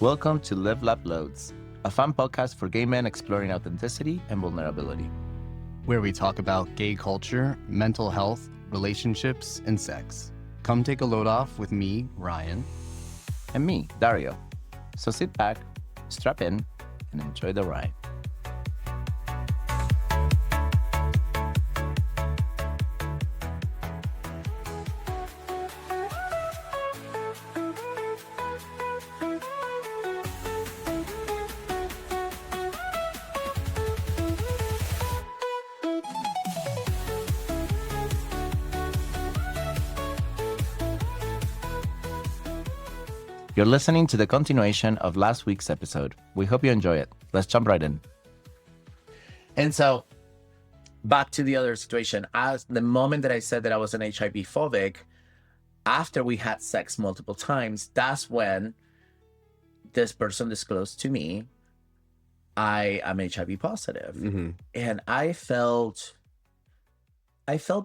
Welcome to LiveLaughLoads, a fun podcast for gay men exploring authenticity and vulnerability, where we talk about gay culture, mental health, relationships, and sex. Come take a load off with me, Ryan. and me, Dario. So sit back, strap in, and enjoy the ride. You're listening to the continuation of last week's episode. We hope you enjoy it. Let's jump right in. And so, back to the other situation. As the moment that I said that I was an HIV phobic, after we had sex multiple times, that's when this person disclosed to me, I am HIV positive. Mm-hmm. And I felt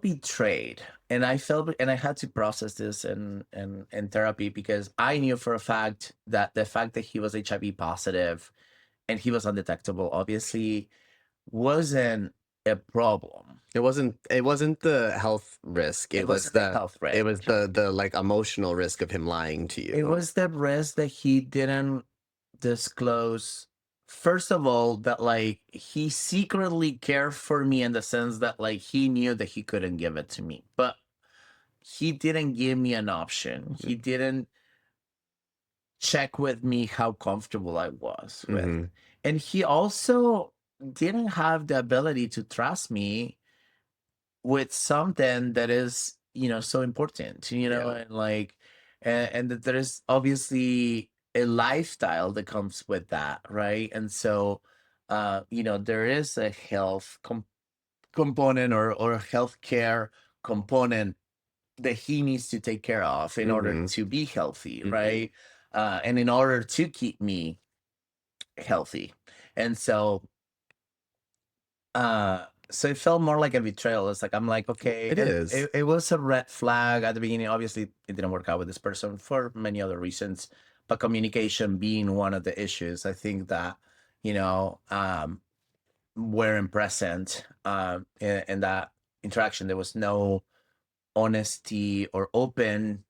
betrayed, and I had to process this in therapy, because I knew for a fact that the fact that he was HIV positive and he was undetectable obviously wasn't a problem. It wasn't the health risk. It was the health risk. It was the like emotional risk of him lying to you. It was the risk that he didn't disclose. First of all, that like he secretly cared for me in the sense that like he knew that he couldn't give it to me, but he didn't give me an option. He didn't check with me how comfortable I was with. Mm-hmm. And he also didn't have the ability to trust me with something that is, so important, and like, and that there is obviously a lifestyle that comes with that, right? And so, there is a health component or a healthcare component that he needs to take care of in order to be healthy, right? And in order to keep me healthy. And so, so it felt more like a betrayal. It's like, I'm like, okay, It is. It was a red flag at the beginning. Obviously, it didn't work out with this person for many other reasons, but communication being one of the issues. I think that, weren't present in that interaction. There was no honesty or open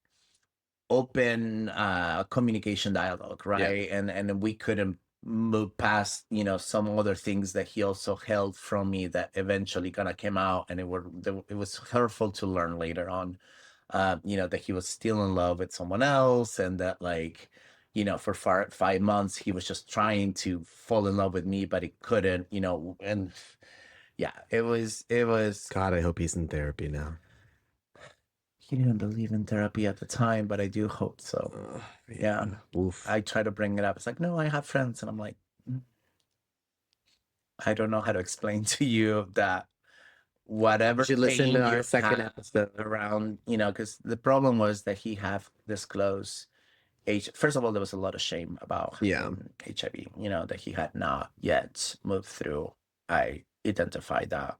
communication dialogue, right? Yeah. And we couldn't move past some other things that he also held from me that eventually kind of came out, and it was hurtful to learn later on, that he was still in love with someone else, and that like for 5 months he was just trying to fall in love with me, but he couldn't, and yeah, it was God, I hope he's in therapy now. He didn't believe in therapy at the time, but I do hope so. Yeah. Oof. I try to bring it up. It's like, no, I have friends. And I'm like, I don't know how to explain to you that whatever You should listen to our you second have episode. around, because the problem was that he had disclosed First of all, there was a lot of shame about HIV, that he had not yet moved through. I identified that.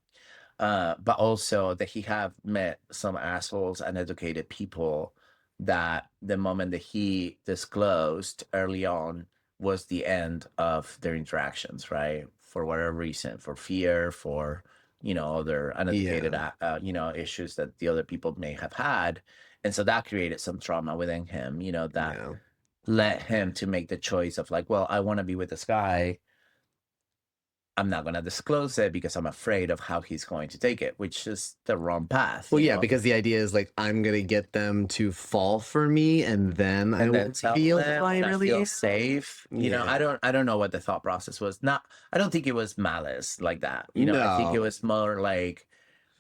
But also that he have met some assholes, uneducated people, that the moment that he disclosed early on was the end of their interactions, right? For whatever reason, for fear, for, other uneducated, issues that the other people may have had. And so that created some trauma within him, that led him to make the choice of like, well, I want to be with this guy. I'm not going to disclose it because I'm afraid of how he's going to take it, which is the wrong path. Well, yeah, because the idea is like, I'm going to get them to fall for me, and then I will feel really safe. I don't know what the thought process was. I don't think it was malice like that. I think it was more like,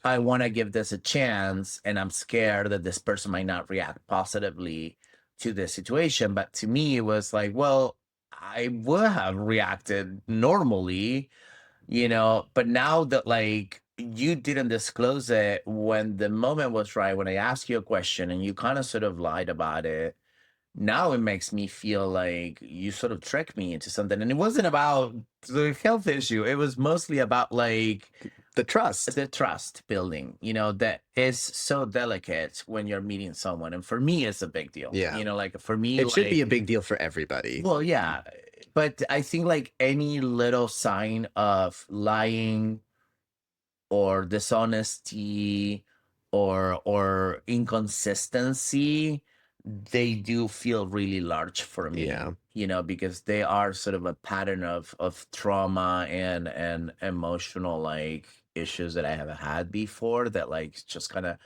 I want to give this a chance, and I'm scared that this person might not react positively to this situation. But to me, it was like, well, I would have reacted normally, but now that like you didn't disclose it when the moment was right, when I asked you a question and you kind of sort of lied about it, now it makes me feel like you sort of tricked me into something. And it wasn't about the health issue. It was mostly about like, the trust. The trust building, that is so delicate when you're meeting someone. And for me, it's a big deal. Yeah. Like for me, It should be a like, big deal for everybody. well, yeah. But I think like any little sign of lying or dishonesty or inconsistency, they do feel really large for me. Yeah. Because they are sort of a pattern of trauma and emotional like issues that I have had before, that like just kind of,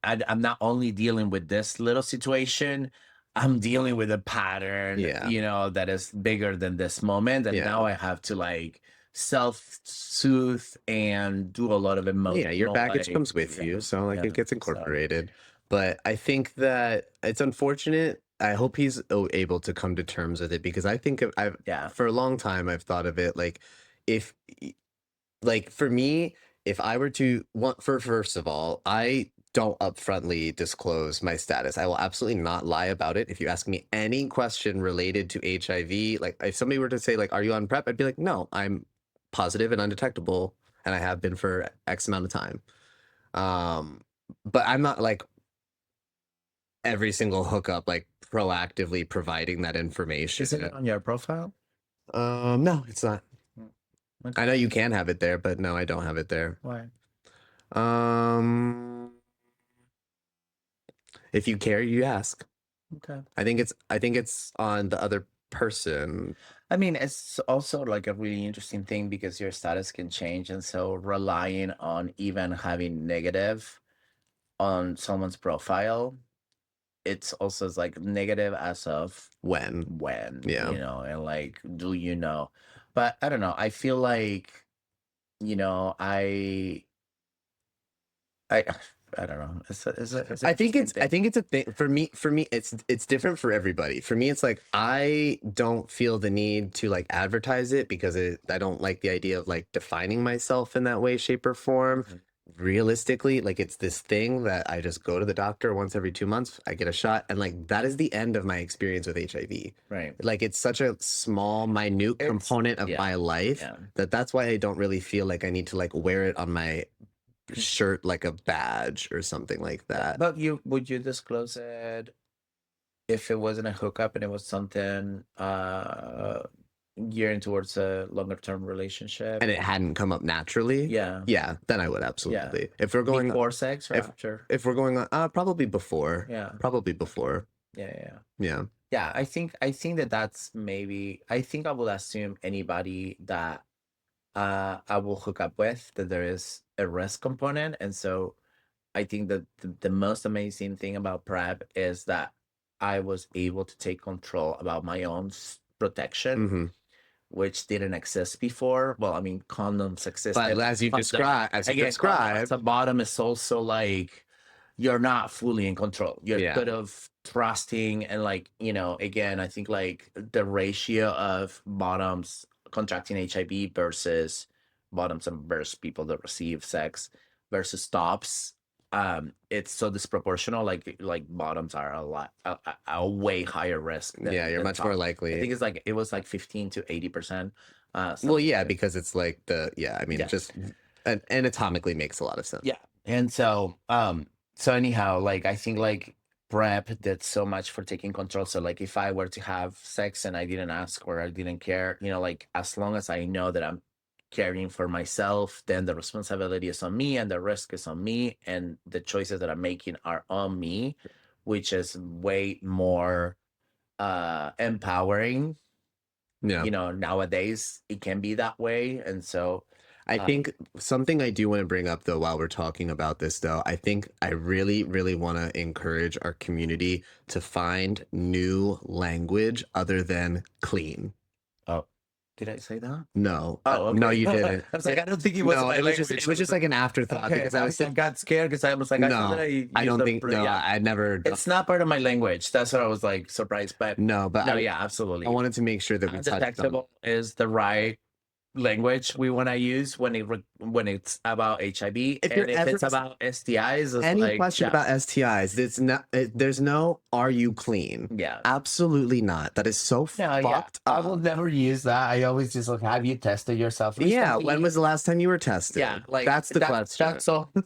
I'm not only dealing with this little situation, I'm dealing with a pattern, Yeah. that is bigger than this moment. And Yeah. now I have to like self-soothe and do a lot of emotional. Yeah, your baggage like, comes with you, so like it gets so, incorporated. But I think that it's unfortunate. I hope he's able to come to terms with it, because I think for a long time I've thought of it like, if like for me, if I were to first of all, I don't upfrontly disclose my status. I will absolutely not lie about it. If you ask me any question related to HIV, like if somebody were to say like, are you on PrEP? I'd be like, no, I'm positive and undetectable, and I have been for X amount of time. But I'm not like every single hookup like proactively providing that information. is it on your profile? No, it's not. Okay. I know you can have it there, but no, I don't have it there. Why? If you care, you ask. Okay. I think it's on the other person. I mean, it's also like a really interesting thing because your status can change, and so relying on even having negative on someone's profile, it's also like negative as of When. Yeah. and like, do you know? But I don't know. I feel like, I don't know. I think it's a thing for me. It's different for everybody. For me, it's like I don't feel the need to like advertise it, because I don't like the idea of like defining myself in that way, shape, or form. Realistically, like it's this thing that I just go to the doctor once every 2 months. I get a shot, and like that is the end of my experience with HIV. Right. Like it's such a small, minute component of my life that's why I don't really feel like I need to like wear it on my shirt like a badge or something like that. But would you disclose it if it wasn't a hookup and it was something gearing towards a longer term relationship, and it hadn't come up naturally? Yeah, then I would absolutely. If we're going before sex or after? If we're going on, probably before. Probably before. Yeah. I think that's maybe. I think I would assume anybody that I will hook up with, that there is a risk component. And so I think that the most amazing thing about PrEP is that I was able to take control about my own protection, which didn't exist before. Well, I mean, condoms exist. But as you described, the bottom is also like, you're not fully in control. You're sort of trusting, and like, again, I think like the ratio of bottoms contracting HIV versus bottoms and versus people that receive sex versus tops, it's so disproportional. Like bottoms are a way higher risk than, you're much more likely. I think it's like, it was like 15 to 80%. Because it's like just anatomically makes a lot of sense. And so anyhow, like I think like PrEP did so much for taking control. So like if I were to have sex and I didn't ask or I didn't care, like as long as I know that I'm caring for myself, then the responsibility is on me and the risk is on me, and the choices that I'm making are on me, which is way more empowering. Nowadays it can be that way. And so I think something I do want to bring up, though, while we're talking about this, though, I think I really, really want to encourage our community to find new language other than clean. Oh, did I say that? No. Oh, okay. No, you didn't. I was like, I don't think it was. No, it was just like an afterthought, because I got scared because I was like, I don't think. No, I never. It's not part of my language. That's what I was like surprised by. No, but yeah, absolutely. I wanted to make sure that we touched on. Undetectable is the right language we want to use when it's about HIV. If And you're if ever it's about STIs, it's any like, question about STIs, there's no are you clean? Yeah. Absolutely not. That is so No, fucked I up. will never use that. I always just like, have you tested yourself recently? Yeah, when was the last time you were tested? Yeah, like that's the question.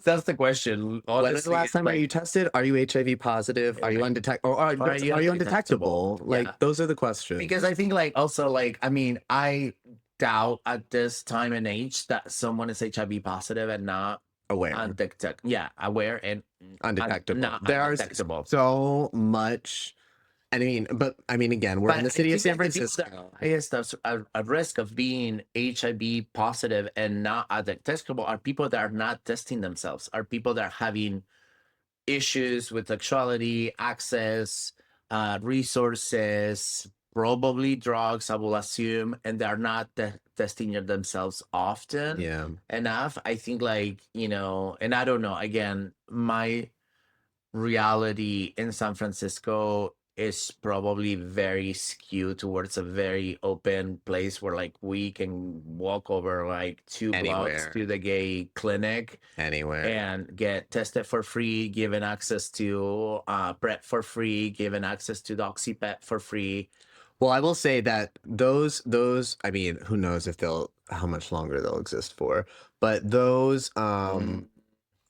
That's the question. Honestly, when was the last time are you tested? Are you HIV positive? Are you undetectable? Or are you undetectable? Like those are the questions. Because I think like also like I mean I doubt at this time and age that someone is HIV positive and not aware. Aware and undetectable. Not there undetectable. Are so much. I mean, again, we're in the city of San Francisco. Highest at risk of being HIV positive and not undetectable are people that are not testing themselves, are people that are having issues with sexuality, access, resources, probably drugs, I will assume, and they're not testing themselves often enough. I think like, you know, and I don't know, again, my reality in San Francisco is probably very skewed towards a very open place where like we can walk over like 2 blocks to the gay clinic anywhere and get tested for free, given access to PrEP for free, given access to DoxyPET for free. Well, I will say that those I mean, who knows if how much longer they'll exist for, but those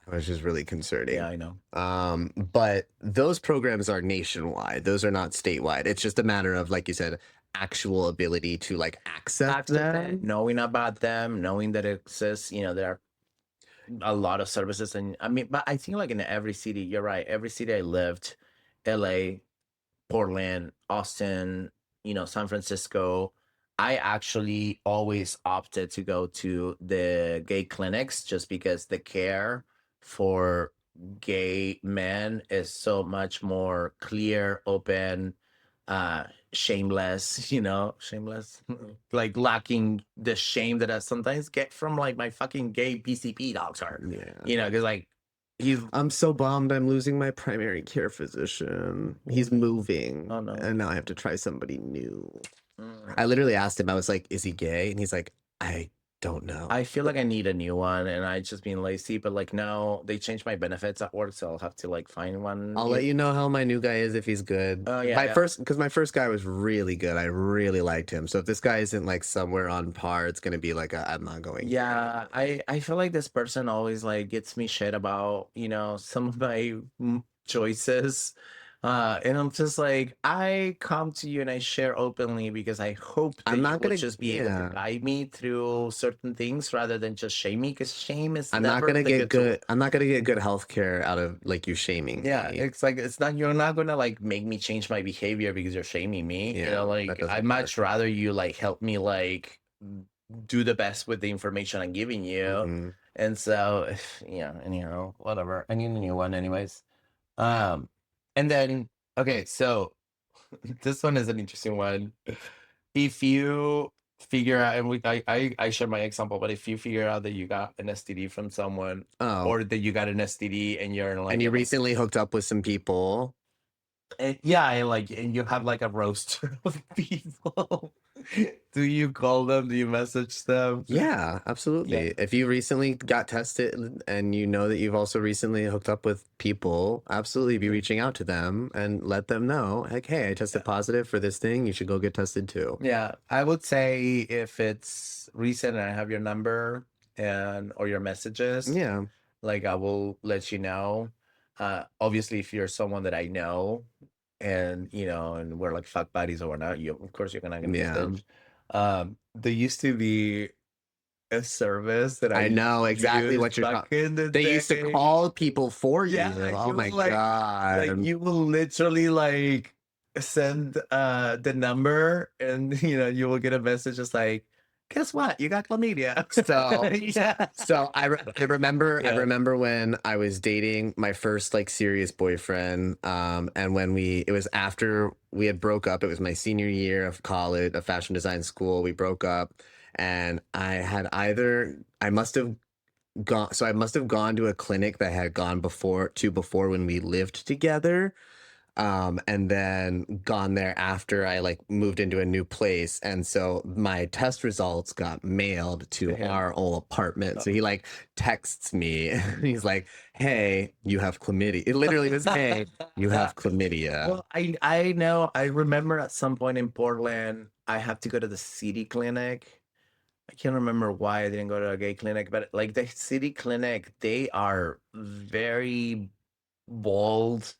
which is really concerning. Yeah, I know. But those programs are nationwide. Those are not statewide. It's just a matter of, like you said, actual ability to like access them, knowing about them, knowing that it exists. You know, there are a lot of services, and I mean, but I think like in every city, you're right. Every city I lived, LA, Portland, Austin, you know, San Francisco, I actually always opted to go to the gay clinics just because the care for gay men is so much more clear, open, shameless, you know, like lacking the shame that I sometimes get from like my fucking gay PCP doctor. You know, because like I'm so bummed I'm losing my primary care physician. He's moving. Oh no. And now I have to try somebody new. I literally asked him, I was like, is he gay? And he's like, I don't know. I feel like I need a new one and I just being lazy, but like now they changed my benefits at work, so I'll have to like find one. I'll let you know how my new guy is if he's good. Oh yeah. Because my first guy was really good. I really liked him. So if this guy isn't like somewhere on par, it's gonna be like I'm not going. Yeah, I feel like this person always like gets me shit about, you know, some of my choices. And I'm just like, I come to you and I share openly because I hope that I'm not gonna just be able to guide me through certain things rather than just shame me, because shame is I'm not gonna get good. I'm not gonna get good healthcare out of like you shaming. Yeah, me. It's like you're not gonna like make me change my behavior because you're shaming me. You know, like I'd much rather you like help me like do the best with the information I'm giving you. And so yeah, anyhow, whatever. I need a new one anyways. And then, okay, so this one is an interesting one. If you figure out, and I share my example, but if you figure out that you got an STD from someone, or that you got an STD and you're like, and you recently hooked up with some people, and you have like a roster of people. Do you call them? Do you message them? Yeah, absolutely. Yeah. If you recently got tested and you know that you've also recently hooked up with people, absolutely be reaching out to them and let them know, like, hey, I tested positive for this thing. You should go get tested too. Yeah, I would say if it's recent and I have your number or your messages, like I will let you know. Obviously, if you're someone that I know, and you know, and we're like fuck buddies or whatnot, of course you're gonna get message. There used to be a service that I know exactly what you're talking. They used to call people for you. Oh my god! Like you will literally like send the number, and you know you will get a message just like, guess what? You got chlamydia. So yeah. So I remember when I was dating my first like serious boyfriend, and when it was after we had broke up. It was my senior year of college, of fashion design school. We broke up, and I must have gone to a clinic that I had gone before when we lived together. and then gone there after I like moved into a new place. And so my test results got mailed to our old apartment. So he like texts me. He's like, "Hey, you have chlamydia." It literally was, "Hey, you have chlamydia." Well, I know. I remember at some point in Portland, I have to go to the city clinic. I can't remember why I didn't go to a gay clinic, but like the city clinic, they are very bold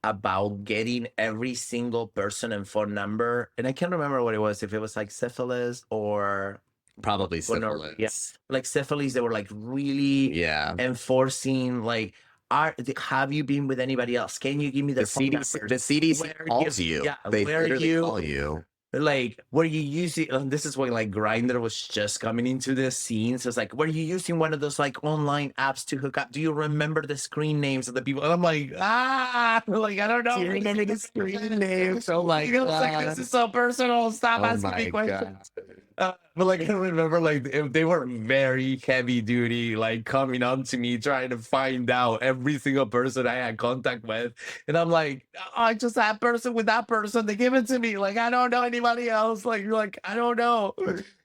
about getting every single person and phone number. And I can't remember what it was, if it was like syphilis or Probably gonorrhea. Yeah. syphilis. Like syphilis, they were like really enforcing, like, have you been with anybody else? Can you give me the phone CDC, numbers? the CDC calls you. Yeah, They where literally you call you. like, were you using, this is when like Grindr was just coming into the scene. So it's like, were you using one of those like online apps to hook up? Do you remember the screen names of the people? And I'm like, like, I don't know. Do you remember the screen names? Oh my God. Like, this is so personal. Stop asking me questions. But like, I remember like they were very heavy duty, like coming up to me trying to find out every single person I had contact with. And I'm like, I just that person with that person. They give it to me. Like, I don't know anybody else. Like, you're like, I don't know.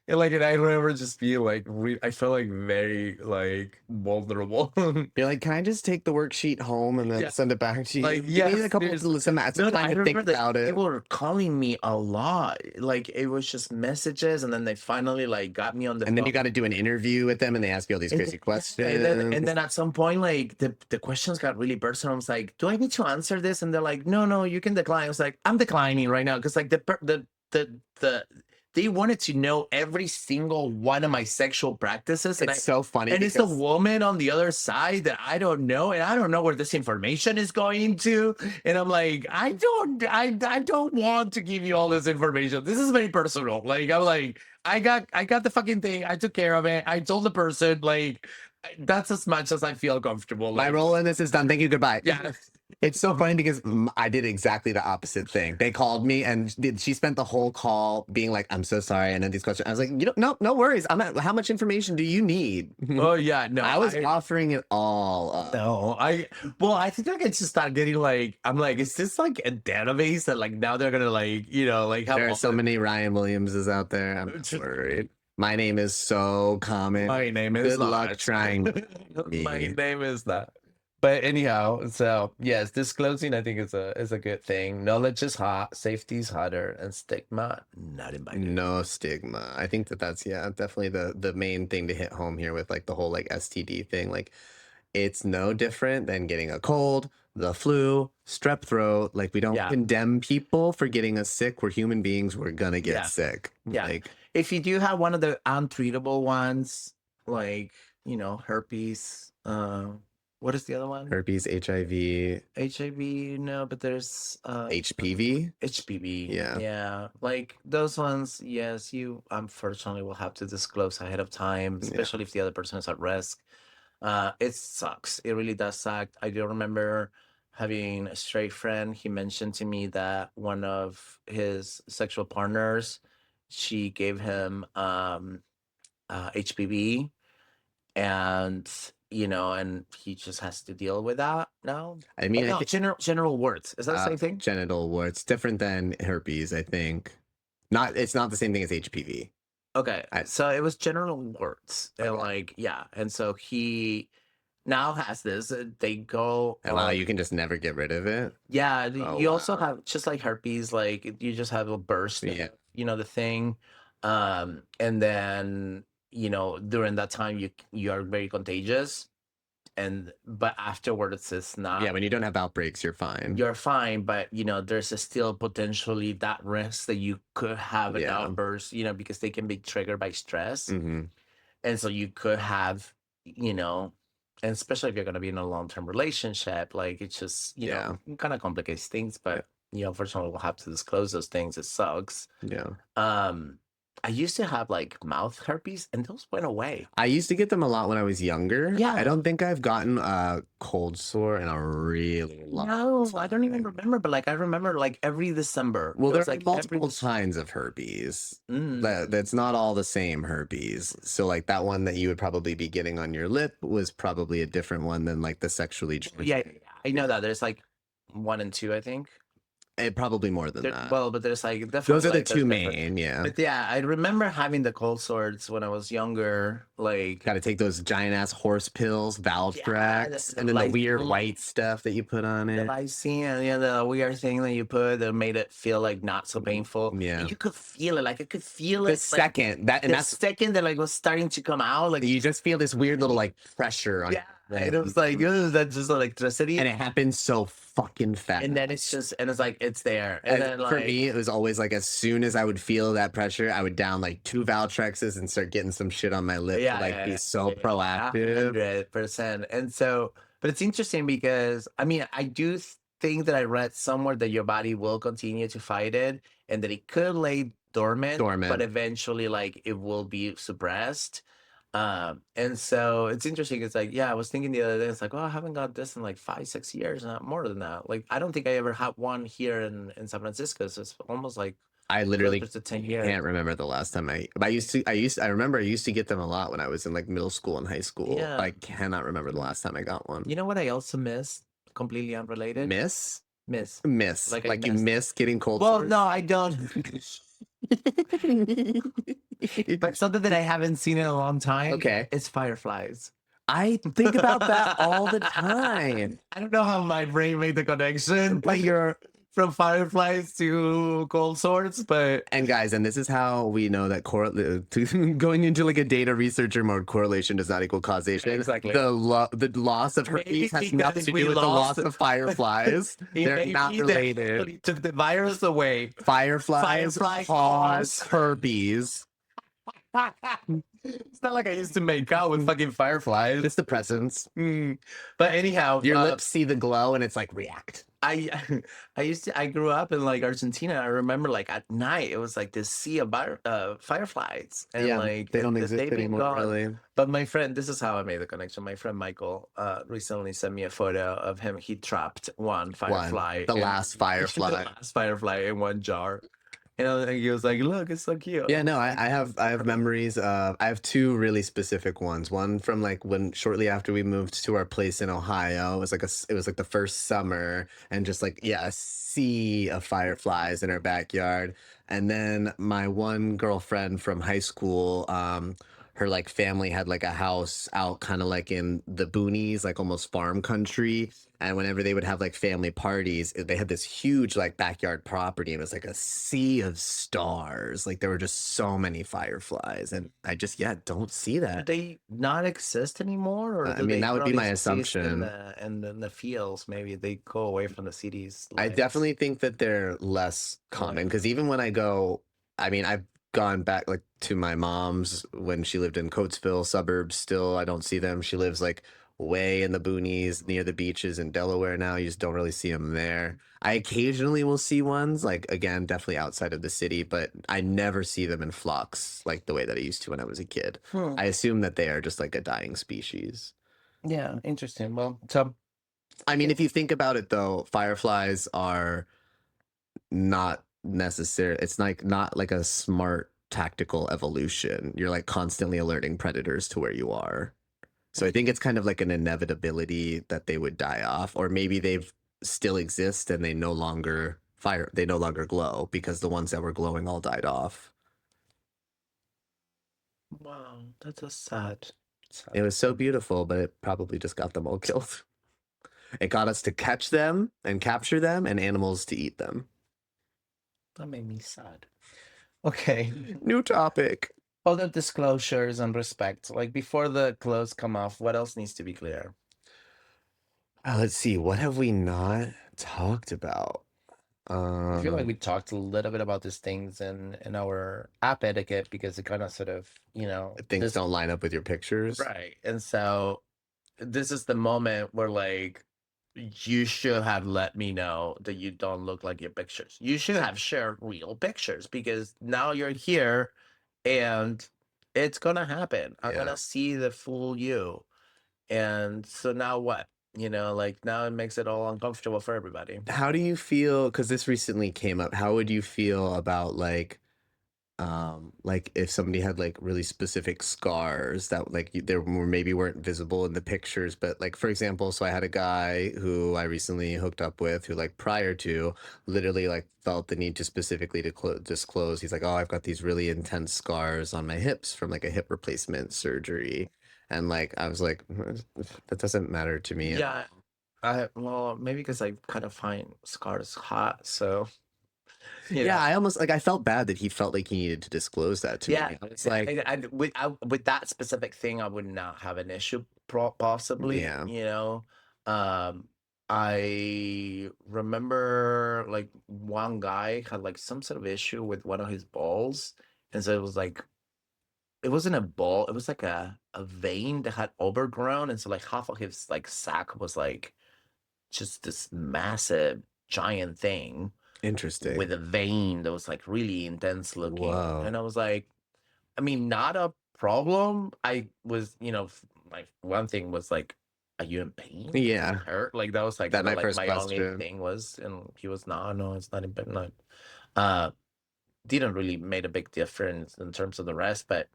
And like, and I remember just being like, I felt like very like vulnerable. You're like, can I just take the worksheet home and then send it back to you? Like, Give me a couple of some time to think about it. People were calling me a lot. Like, it was just messages, and then they finally like got me on the phone. And then you got to do an interview with them, and they ask you all these crazy questions. And then at some point, like the questions got really personal. I was like, do I need to answer this? And they're like, no, you can decline. I was like, I'm declining right now because like the they wanted to know every single one of my sexual practices. It's so funny. And it's the woman on the other side that I don't know. And I don't know where this information is going to. And I'm like, I don't want to give you all this information. This is very personal. Like, I'm like, I got the fucking thing. I took care of it. I told the person, like, that's as much as I feel comfortable. My role in this is done. Thank you. Goodbye. Yeah. It's so funny because I did exactly the opposite thing. They called me and she spent the whole call being like, "I'm so sorry." And then these questions, I was like, no worries. How much information do you need? Oh yeah, no, I was offering it all up. No, I think I can just start getting like, I'm like, is this like a database that like now they're gonna like, like there are so many Ryan Williamses out there. I'm just worried. My name is so common. My name is Good luck trying. My name is that. But anyhow, so yes, disclosing I think is a good thing. Knowledge is hot, safety's hotter, and stigma not invited. No stigma. I think that's definitely the main thing to hit home here with like the whole like STD thing. Like, it's no different than getting a cold, the flu, strep throat. Like, we don't condemn people for getting us sick. We're human beings. We're gonna get sick. Yeah. Like, if you do have one of the untreatable ones, like, herpes, what is the other one? Herpes, HIV. HIV, no, but there's HPV. HPV. Yeah. Yeah. Like those ones, yes, you unfortunately will have to disclose ahead of time, especially if the other person is at risk. It sucks. It really does suck. I do remember having a straight friend. He mentioned to me that one of his sexual partners, she gave him HPV, and and he just has to deal with that now. I mean, no, general warts. Is that the same thing? Genital warts, different than herpes, I think. It's not the same thing as HPV. Okay, so it was genital warts, and and so he now has this. They go. Wow, you can just never get rid of it. Yeah, you also have, just like herpes, like you just have a burst. Yeah. The thing, and then during that time you are very contagious, but afterwards it's not. Yeah, when you don't have outbreaks, you're fine. But there's still potentially that risk that you could have an outburst, because they can be triggered by stress. Mm-hmm. And so you could have, and especially if you're going to be in a long-term relationship, like, it's just kind of complicates things. But unfortunately we'll have to disclose those things. It sucks. I used to have like mouth herpes, and those went away. I used to get them a lot when I was younger. Yeah. I don't think I've gotten a cold sore in a really long time. No, I don't even remember, but like I remember like every December. Well, there's like multiple kinds of herpes. That's not all the same herpes. So like that one that you would probably be getting on your lip was probably a different one than like the sexually transmitted. Yeah, I know that. There's like 1 and 2, I think. Probably more than that. Well, but there's like definitely those are the like, two main, yeah. But yeah, I remember having the cold sores when I was younger. Like, got to take those giant ass horse pills, Valstrax, and then the weird white stuff that you put on it. The lysine, yeah, the weird thing that you put that made it feel like not so painful. Yeah, and you could feel it. Like I could feel the it. Second like, the second that like was starting to come out, like you just feel this weird little like pressure on. Yeah, and it was like that's just electricity, and it happens so fucking fast. And then it's like it's there. And then for me, it was always like as soon as I would feel that pressure, I would down like 2 Valtrexes and start getting some shit on my lip. Be so proactive. 100%. And so, but it's interesting because I mean, I do think that I read somewhere that your body will continue to fight it, and that it could lay dormant, but eventually, like it will be suppressed. And so it's interesting. It's like, yeah, I was thinking the other day, it's like, oh, I haven't got this in like 5-6 years, not more than that. Like, I don't think I ever had one here in San Francisco. So it's almost like I literally can't remember the last time I remember I used to get them a lot when I was in like middle school and high school. Yeah. I cannot remember the last time I got one. You know what I also miss? Completely unrelated. Miss. Like you miss getting cold. Well, no, I don't. But something that I haven't seen in a long time. Okay. It's fireflies. I think about that all the time. I don't know how my brain made the connection, but you're from fireflies to cold sores, but and guys, and this is how we know that going into like a data researcher mode, correlation does not equal causation. Exactly. The loss of herpes has nothing to do with the loss of fireflies. They're not related. He took the virus away. Fireflies cause herpes. It's not like I used to make out with fucking fireflies. It's the presence. But anyhow, your lips see the glow and it's like react. I grew up in like Argentina. I remember like at night it was like this sea of fireflies, and like they don't exist anymore, really. But my friend, this is how I made the connection. My friend Michael recently sent me a photo of him. He trapped one firefly, the last firefly in one jar. And he was like, "Look, it's so cute." Yeah, no, I have memories. I have 2 really specific ones. One from like when shortly after we moved to our place in Ohio. It was like the first summer, and just like a sea of fireflies in our backyard. And then my one girlfriend from high school, her like family had like a house out kind of like in the boonies, like almost farm country. And whenever they would have like family parties, they had this huge like backyard property, and it was like a sea of stars. Like there were just so many fireflies, and I just don't see that. Do they not exist anymore? Or I mean, that would be my assumption. And in the fields, maybe they go away from the cities. I definitely think that they're less common, because even when I go, I mean, I've gone back like to my mom's when she lived in Coatesville suburbs. Still, I don't see them. She lives like way in the boonies near the beaches in Delaware now. You just don't really see them there. I occasionally will see ones, like again, definitely outside of the city, but I never see them in flocks like the way that I used to when I was a kid. I assume that they are just like a dying species. Yeah, interesting. Well, so I mean, if you think about it though, fireflies are not necessary. It's like not like a smart tactical evolution. You're like constantly alerting predators to where you are. So I think it's kind of like an inevitability that they would die off, or maybe they've still exist and they no longer glow because the ones that were glowing all died off. Wow, that's a sad. It was so beautiful, but it probably just got them all killed. It got us to catch them and capture them, and animals to eat them. That made me sad. Okay. New topic. All the disclosures and respect. Like before the clothes come off, what else needs to be clear? Let's see. What have we not talked about? I feel like we talked a little bit about these things in our app etiquette, because it kind of sort of, things don't line up with your pictures. Right. And so this is the moment where like, you should have let me know that you don't look like your pictures. You should have shared real pictures, because now you're here and it's gonna happen. I'm gonna see the full you. And so now what? Like now it makes it all uncomfortable for everybody. How do you feel? Because this recently came up. How would you feel about like like if somebody had like really specific scars that like there were maybe weren't visible in the pictures, but like for example, so I had a guy who I recently hooked up with who like prior to literally like felt the need to specifically disclose. He's like, oh, I've got these really intense scars on my hips from like a hip replacement surgery, and like I was like, that doesn't matter to me. Yeah, well, maybe because I kind of find scars hot, so yeah, I almost like I felt bad that he felt like he needed to disclose that to me. It's like with that specific thing, I would not have an issue, possibly. yeah, I remember like one guy had like some sort of issue with one of his balls, and so it was like it wasn't a ball, it was like a vein that had overgrown, and so like half of his like sack was like just this massive giant thing interesting. with a vein that was like really intense looking. Whoa. And I was like, I mean, not a problem. I was, like one thing was like, are you in pain? Yeah. Hurt? Like that was like that kinda, my like first my question. only thing was, and he was no, it's not in pain. Like, didn't really made a big difference in terms of the rest, but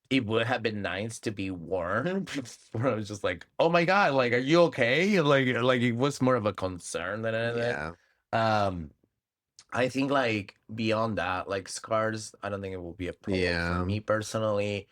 it would have been nice to be warned before I was just like, oh my God, like, are you okay? Like it was more of a concern than anything. Yeah. I think like beyond that, like scars, I don't think it will be a problem for me personally.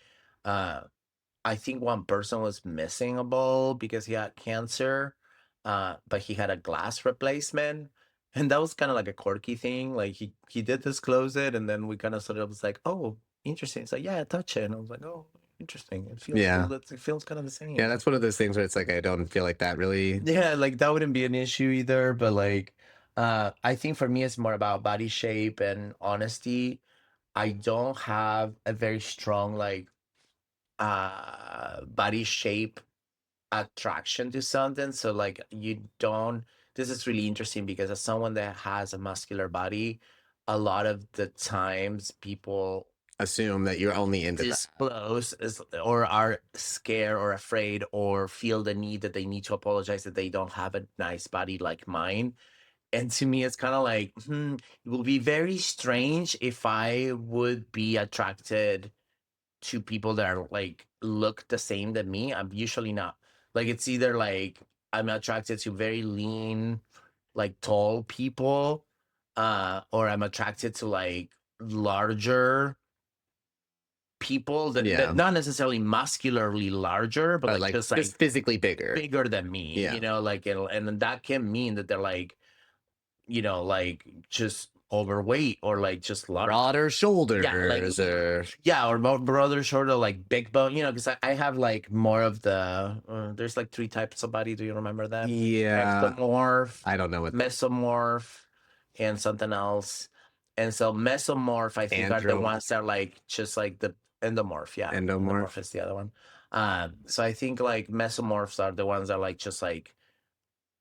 I think one person was missing a ball because he had cancer, but he had a glass replacement. And that was kind of like a quirky thing. Like he did disclose it, and then we kind of sort of was like, oh, interesting. It's like, yeah, touch it. And I was like, oh, interesting. It feels it feels kind of the same. Yeah, that's one of those things where it's like I don't feel like that really. Yeah, like that wouldn't be an issue either, but like I think for me it's more about body shape and honesty. I don't have a very strong like body shape attraction to something. So like you don't this is really interesting because as someone that has a muscular body, a lot of the times people assume that you're only into disclose or are scared or afraid or feel the need that they need to apologize that they don't have a nice body like mine. And to me, it's kind of like, it will be very strange if I would be attracted to people that are like look the same than me. I'm usually not. Like it's either like I'm attracted to very lean, like tall people, or I'm attracted to like larger people that not necessarily muscularly larger, but like just physically bigger than me. Like and that can mean that they're like, like just overweight or like just broader shoulders or broader shoulder, like big bone, because I have like more of the there's like 3 types of body. Do you remember that? Ectomorph, I don't know what mesomorph, and something else. And so mesomorph, I think, are the ones that are like just like the endomorph. Yeah, endomorph is the other one. So I think like mesomorphs are the ones that are like just like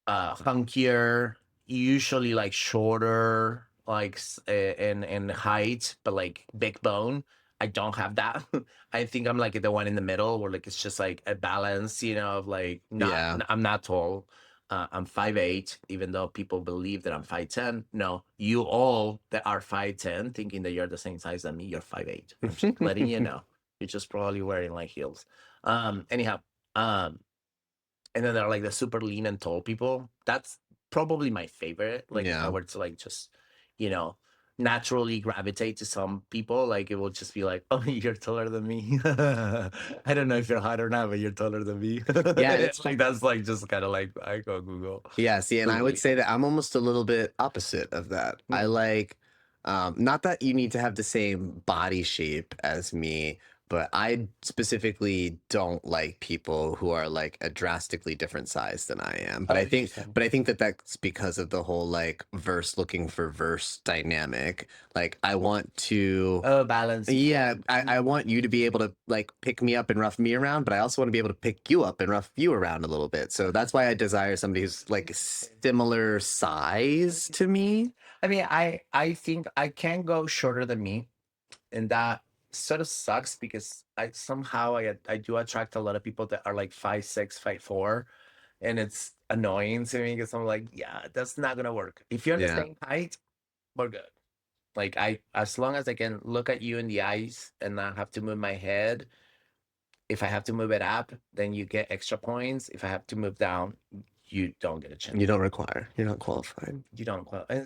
hunkier, usually like shorter, like in height, but like big bone. I don't have that. I think I'm like the one in the middle where like it's just like a balance, of like I'm not tall. I'm 5'8", even though people believe that I'm 5'10". No, you all that are 5'10", thinking that you're the same size as me, you're 5'8". I'm just letting you know. You're just probably wearing like heels. Anyhow, and then there are like the super lean and tall people. That's probably my favorite. Like if I were to like just, naturally gravitate to some people, like it will just be like, oh, you're taller than me. I don't know if you're hot or not, but you're taller than me. Yeah, it's like that's like just kind of like I go Google. Yeah, see, and I would say that I'm almost a little bit opposite of that. I like, not that you need to have the same body shape as me, but I specifically don't like people who are like a drastically different size than I am. But I think that that's because of the whole like verse looking for verse dynamic. Like I want to balance. Yeah, I want you to be able to like pick me up and rough me around, but I also want to be able to pick you up and rough you around a little bit. So that's why I desire somebody who's like similar size to me. I mean, I think I can go shorter than me, and that sort of sucks because I do attract a lot of people that are like 5'6", 5'4", and it's annoying to me because I'm like, yeah, that's not gonna work. If you're the same height, we're good. Like as long as I can look at you in the eyes and not have to move my head, if I have to move it up, then you get extra points. If I have to move down, you don't get a chance. You don't require. You're not qualified. You don't qualify.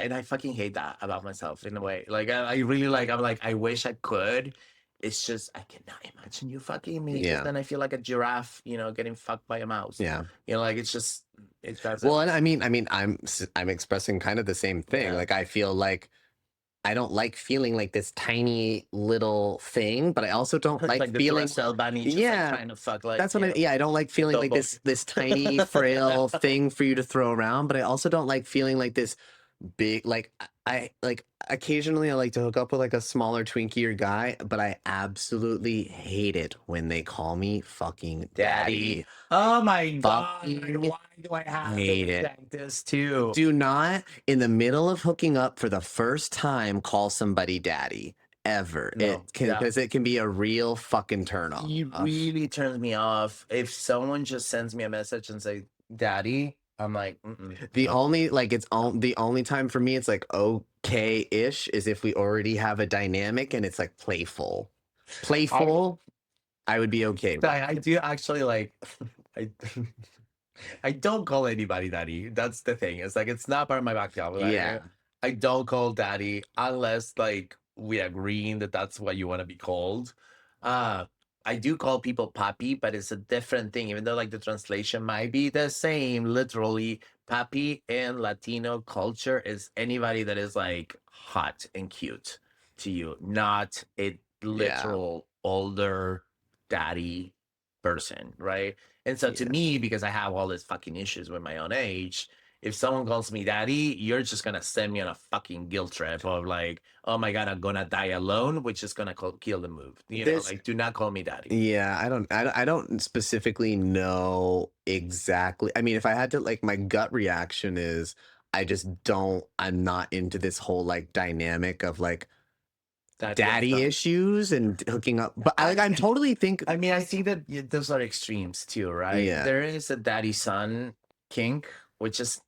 And I fucking hate that about myself in a way. Like I really like. I'm like I wish I could. It's just I cannot imagine you fucking me. Yeah. Then I feel like a giraffe, getting fucked by a mouse. Yeah. Like it's just Well, and I mean, I'm expressing kind of the same thing. Yeah. Like I feel like I don't like feeling like this tiny little thing, but I also don't like feeling bunny just like trying to fuck like that's what I don't like feeling like this tiny frail thing for you to throw around, but I also don't like feeling like this big I occasionally I like to hook up with like a smaller twinkier guy, but I absolutely hate it when they call me fucking daddy. Oh my god, why do I have to protect this too? Do not in the middle of hooking up for the first time call somebody daddy ever. No, because it can be a real fucking turn off. It really turns me off if someone just sends me a message and say daddy. I'm like, the only time for me it's like okay-ish is if we already have a dynamic and it's like playful. I would be okay. I do actually like. I don't call anybody daddy. That's the thing. It's like it's not part of my vocabulary. Yeah, I don't call daddy unless like we agreeing that that's what you want to be called. I do call people papi, but it's a different thing, even though like the translation might be the same. Literally, papi in Latino culture is anybody that is like hot and cute to you, not a literal older daddy person, right? And so to me, because I have all these fucking issues with my own age, if someone calls me daddy, you're just gonna send me on a fucking guilt trip of like, oh my god, I'm gonna die alone, which is gonna kill the move. Like, do not call me daddy. Yeah, I don't specifically know exactly. I mean, if I had to, like, my gut reaction is I'm not into this whole like dynamic of like daddy issues and hooking up, but I'm totally I mean, I see that those are extremes too, right? Yeah, there is a daddy son kink, which is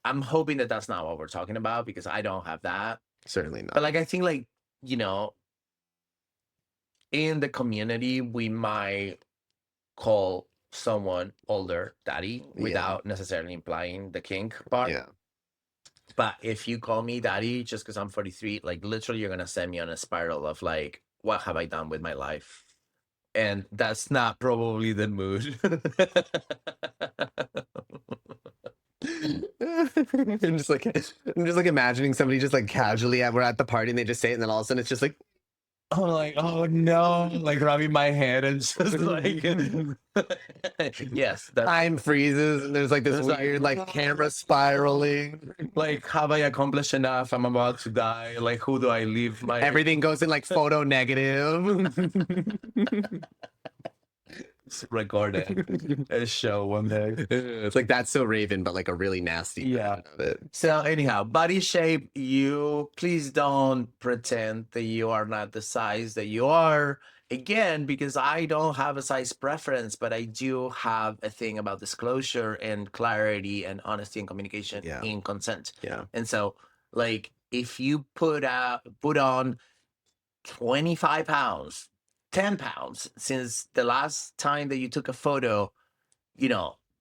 I'm hoping that that's not what we're talking about because I don't have that. Certainly not. But like I think like in the community we might call someone older daddy without necessarily implying the kink part. Yeah. But if you call me daddy just because I'm 43, like literally you're gonna send me on a spiral of like, what have I done with my life? And that's not probably the mood. I'm just like imagining somebody just like casually we're at the party and they just say it and then all of a sudden it's just like, I'm like, oh no, like rubbing my head and just like yes, time freezes and there's like this weird like camera spiraling. Like, have I accomplished enough? I'm about to die. Like, who do I leave my everything goes in like photo negative. Recorded a show one day. It's like That's So Raven, but like a really nasty version of it. So anyhow, body shape, you please don't pretend that you are not the size that you are. Again, because I don't have a size preference, but I do have a thing about disclosure and clarity and honesty and communication in consent. Yeah. And so like if you put on 25 pounds 10 pounds since the last time that you took a photo,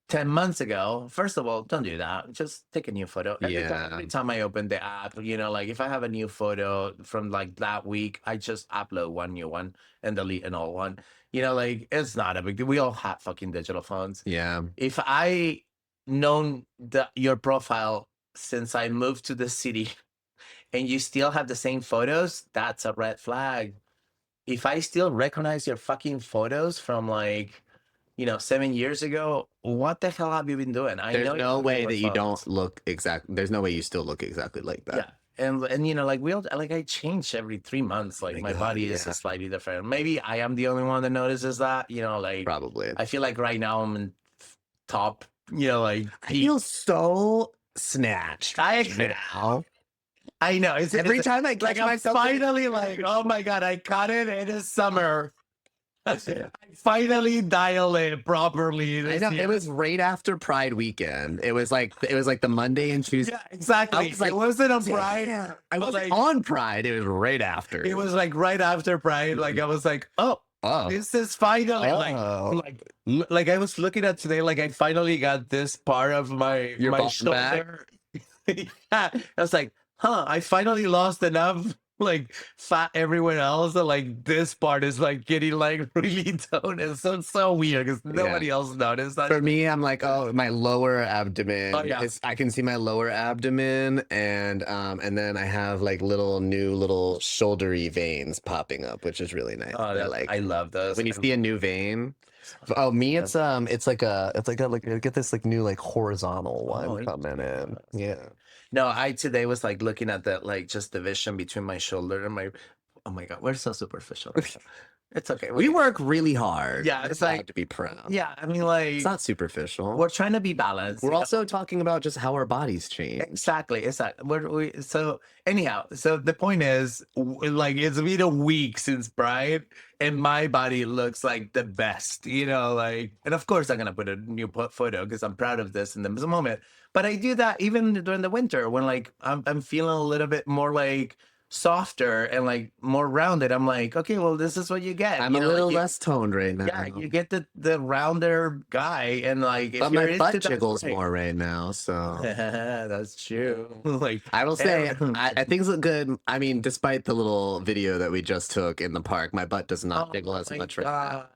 10 months ago, first of all, don't do that. Just take a new photo. Every time I open the app, like if I have a new photo from like that week, I just upload one new one and delete an old one. Like it's not a big deal. We all have fucking digital phones. Yeah. If I known your profile since I moved to the city and you still have the same photos, that's a red flag. If I still recognize your fucking photos from like, 7 years ago, what the hell have you been doing? There's no way that you don't look exactly. There's no way you still look exactly like that. Yeah. And like I change every 3 months. Like my body is slightly different. Maybe I am the only one that notices that, like probably. I feel like right now I'm in top, like I feel so snatched now. I know. Every time I catch myself, finally like, oh my god, I caught it. It is summer. I finally dialed it properly. I know it was right after Pride weekend. It was like the Monday and Tuesday. Yeah, exactly. It wasn't on Pride. I was like on Pride. It was right after. It was like right after Pride. Like I was like, oh, this is finally like I was looking at today. Like I finally got this part of my shoulder. Yeah, I was like, I finally lost enough like fat everywhere else, and like this part is like getting like really toned. It's so weird because nobody else noticed that. For me, I'm like, oh, my lower abdomen. Oh, yeah. I can see my lower abdomen, and then I have like little shouldery veins popping up, which is really nice. I love those. When you see a new vein. Oh, me, it's like get this like new like horizontal one coming in. Yeah. No, I today was like looking at that like just division between my shoulder and my. Oh my god, we're so superficial. It's okay. We work really hard. Yeah, it's like to be proud. Yeah, I mean, like it's not superficial. We're trying to be balanced. We're also talking about just how our bodies change. Exactly. So anyhow, so the point is, like, it's been a week since Pride, and my body looks like the best. Like, and of course I'm gonna put a new photo because I'm proud of this in the moment. But I do that even during the winter when like I'm feeling a little bit more like softer and like more rounded. I'm like, okay, well, this is what you get. I'm a little less toned right now. Yeah, you get the rounder guy, and like, but my butt jiggles more right now, so that's true. Like, I will say, things look good. I mean, despite the little video that we just took in the park, my butt does not jiggle as much right now.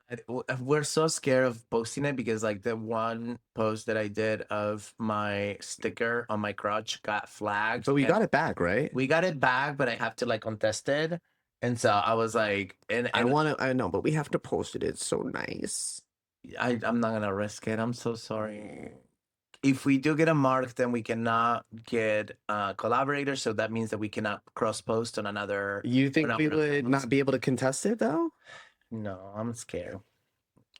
We're so scared of posting it because like the one post that I did of my sticker on my crotch got flagged. But we got it back, right? We got it back, but I have to like contest it. And so I was like, and I know, but we have to post it. It's so nice. I'm not gonna risk it. I'm so sorry. If we do get a mark, then we cannot get collaborators. So that means that we cannot cross post on another. You think we would not be able to contest it though? No, I'm scared.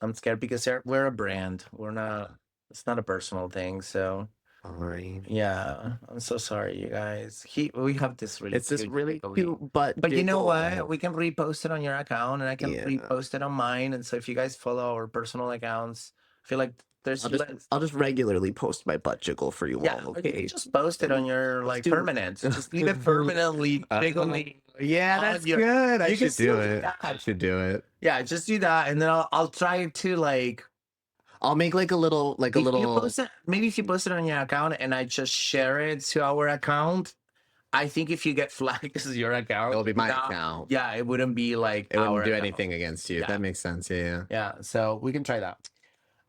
I'm scared because we're a brand. We're not. It's not a personal thing. So. All right. Yeah, I'm so sorry, you guys. We have this really. It's this really cute, but you know what? We can repost it on your account, and I can repost it on mine. And so if you guys follow our personal accounts, I feel like there's. I'll just regularly post my butt jiggle for you all. Okay, just post it on your like permanent. Just leave it permanently jiggling. Yeah, that's good. I should do it. I should do it. Yeah, just do that, and then I'll try to like. I'll make like a little. Maybe if you post it on your account and I just share it to our account, I think if you get flagged, this is your account. It'll be my account. Yeah, it wouldn't be like it wouldn't do anything against you. Yeah. That makes sense. Yeah. Yeah. So we can try that.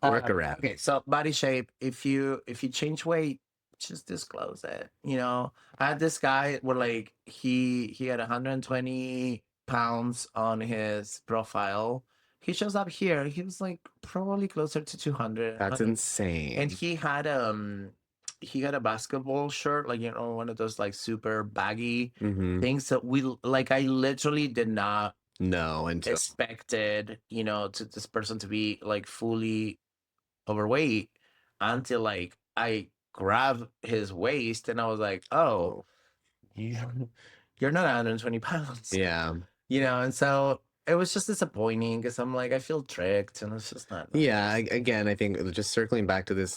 Work around. Okay. So body shape. If you change weight, just disclose it. I had this guy where like he had 120 pounds on his profile. He shows up here. He was like probably closer to 200. That's insane. And he had a basketball shirt, like one of those like super baggy things that I literally did not expected to this person to be like fully overweight until like I grabbed his waist and I was like, oh, you're not 120 pounds. Yeah. And so it was just disappointing because I'm like, I feel tricked and it's just not. Yeah. Again, I think just circling back to this,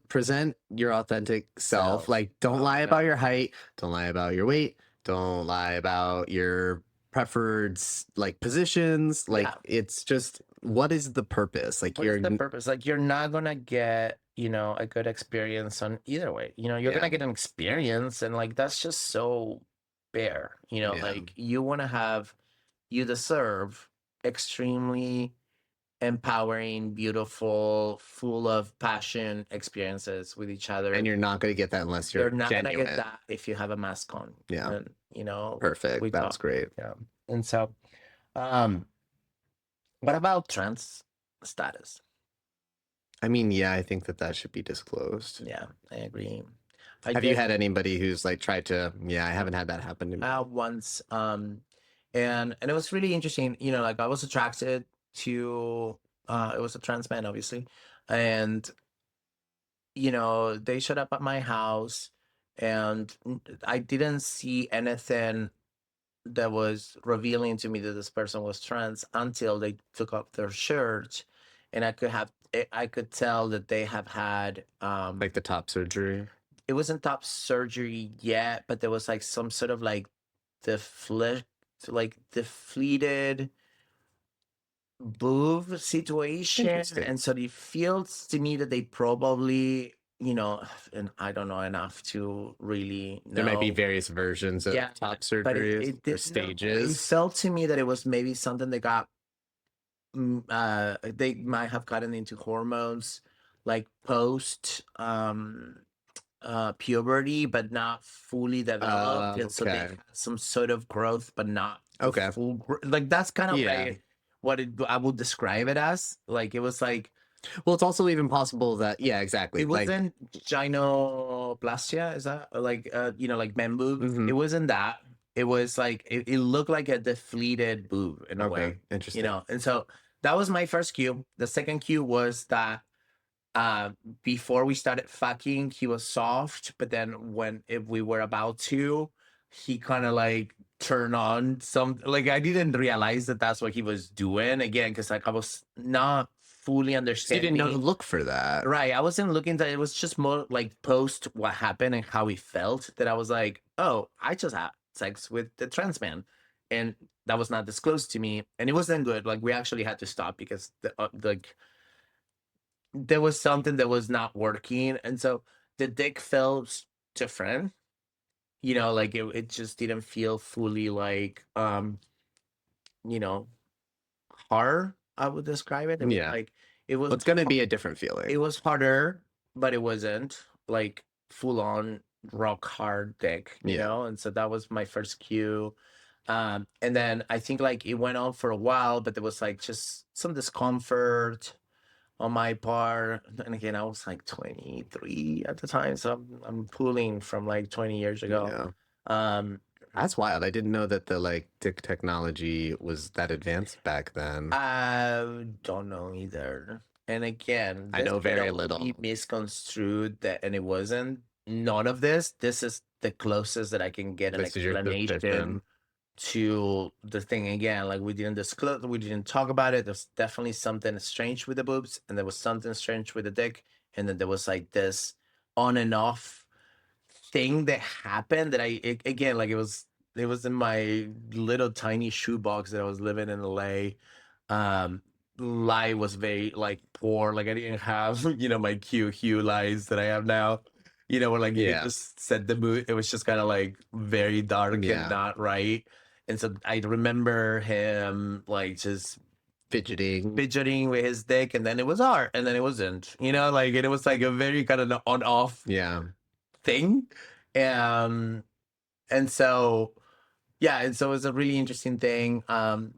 present your authentic self. Like, don't lie about your height. Don't lie about your weight. Don't lie about your preferred like positions. Like, it's just, what is the purpose? Like, what is the purpose? Like, you're not going to get, a good experience on either way. You're going to get an experience and like, that's just so bare, like you deserve extremely empowering, beautiful, full of passion experiences with each other, and you're not going to get that unless you're not going genuine. to get that if you have a mask on. And, perfect. That was great. Yeah. And so what about trans status? I mean, yeah, I think that should be disclosed. Yeah, I agree. Have you had anybody who's like tried to? Yeah, I haven't had that happen to me. Once, and it was really interesting. Like I was attracted to. It was a trans man, obviously, and they showed up at my house, and I didn't see anything that was revealing to me that this person was trans until they took off their shirt, and I could tell that they have had like the top surgery. It wasn't top surgery yet, but there was like some sort of like defleated boob situation, and so it feels to me that they probably, and I don't know enough to really know. There might be various versions of top surgeries or stages. It felt to me that it was maybe something that got they might have gotten into hormones like post puberty, but not fully developed, and so they had some sort of growth, but not full like that's kind of like what I would describe it as. Like it was like, well, it's also even possible that exactly, it wasn't gynoplastia, is that like like men boobs? It wasn't that. It was like it looked like a deflated boob in a way. Interesting. And so that was my first cue. The second cue was that before we started fucking, he was soft, but then if we were about to, he kind of like turned on some, like I didn't realize that that's what he was doing again, because like I was not fully understanding. So you didn't know to look for that, right? I wasn't looking that. It was just more like post what happened and how he felt that I was like, oh, I just had sex with the trans man, and that was not disclosed to me, and it wasn't good. Like we actually had to stop because there was something that was not working, and so the dick felt different, like it just didn't feel fully like hard, I would describe it. Like it was, it's gonna be a different feeling. It was harder, but it wasn't like full on rock hard dick, and so that was my first cue. And then I think like it went on for a while, but there was like just some discomfort on my part. And again, I was like 23 at the time, so I'm pulling from like 20 years ago. That's wild. I didn't know that the like dick technology was that advanced back then. I don't know either. And again, I know very little. He misconstrued that, and it wasn't. None of this. This is the closest that I can get an explanation to the thing. Again, like we didn't disclose, we didn't talk about it. There's definitely something strange with the boobs, and there was something strange with the dick, and then there was like this on and off thing that happened that again, like it was in my little tiny shoebox that I was living in LA. Light was very like poor, like I didn't have my cute hue lights that I have now, where like you just set the mood. It was just kind of like very dark and not right. And so I remember him like just fidgeting with his dick, and then it was art, and then it wasn't, like it was like a very kind of on off thing. And so and so it was a really interesting thing.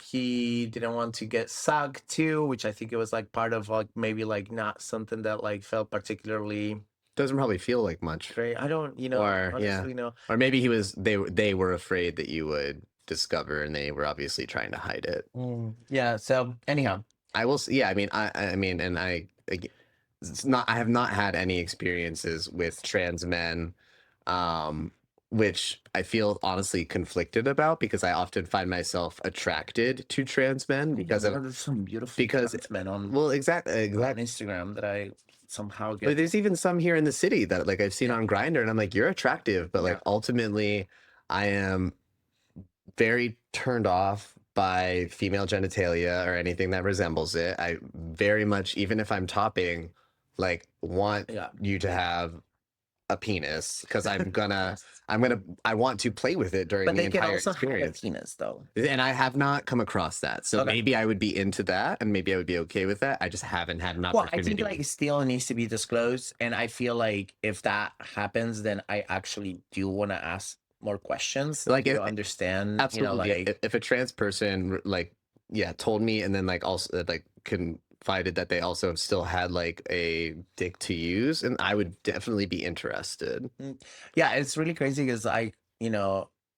He didn't want to get sucked too, which I think it was like part of like maybe like not something that like felt particularly. Doesn't probably feel like much. Great. I don't, or honestly, or maybe they were afraid that you would discover, and they were obviously trying to hide it. So anyhow, I will. I mean, and it's not. I have not had any experiences with trans men, which I feel honestly conflicted about, because I often find myself attracted to trans men because there's some beautiful trans men on exactly on Instagram that I somehow get. But there's even some here in the city that like I've seen on Grindr, and I'm like, you're attractive, but like ultimately I am very turned off by female genitalia or anything that resembles it. I very much, even if I'm topping, like want you to have a penis, because I want to play with it during the entire experience. Have a penis though, and I have not come across that. So maybe I would be into that, and maybe I would be okay with that. I just haven't had an opportunity. Well, I think like it still needs to be disclosed, and I feel like if that happens, then I actually do want to ask more questions, like to understand. Absolutely, if a trans person like told me, and then like also like confided that they also still had like a dick to use, and I would definitely be interested. Yeah, it's really crazy because I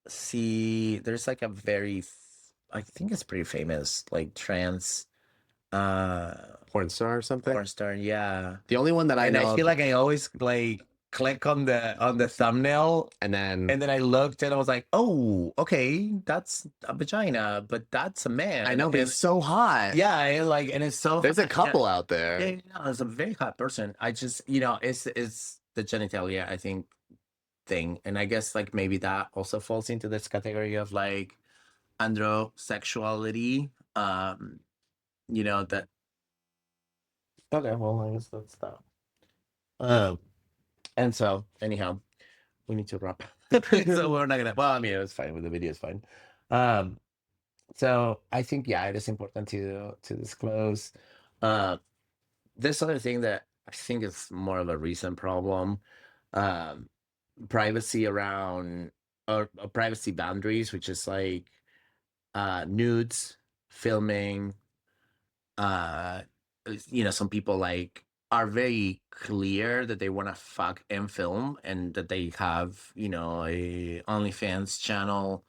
see there's like a very I think it's pretty famous like trans porn star or something. Porn star, yeah. The only one that I know. I feel like I always like click on the thumbnail, and then I looked and I was like, oh, okay, that's a vagina, but that's a man. I know, but and he's so hot. yeah, and it's so There's a hot. couple out there. Yeah, it's a very hot person. I just, it's the genitalia, I think, thing, and I guess like maybe that also falls into this category of like androsexuality. That. Okay, well, I guess that's that. And so anyhow, we need to wrap. So we're not gonna. Well, I mean, it was fine. With the video is fine. So I think it is important to disclose. This other thing that I think is more of a recent problem, privacy around or privacy boundaries, which is like nudes, filming. Some people like are very clear that they want to fuck and film, and that they have a OnlyFans channel,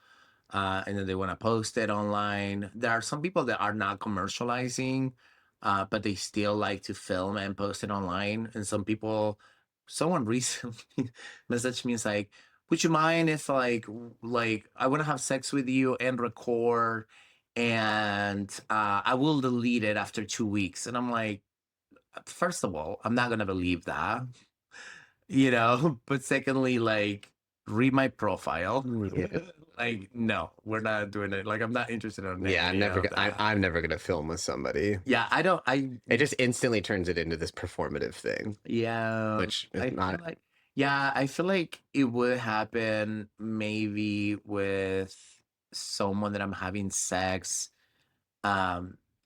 and then they want to post it online. There are some people that are not commercializing, but they still like to film and post it online. And someone recently messaged me, is like, would you mind if like I want to have sex with you and record, and I will delete it after 2 weeks. And I'm like, first of all, I'm not gonna believe that, but secondly, like, read my profile. Like, no, we're not doing it. Like, I'm not interested in Yeah, I'm never gonna film with somebody. Yeah, it just instantly turns it into this performative thing. Yeah, which is not. I feel like it would happen maybe with someone that I'm having sex.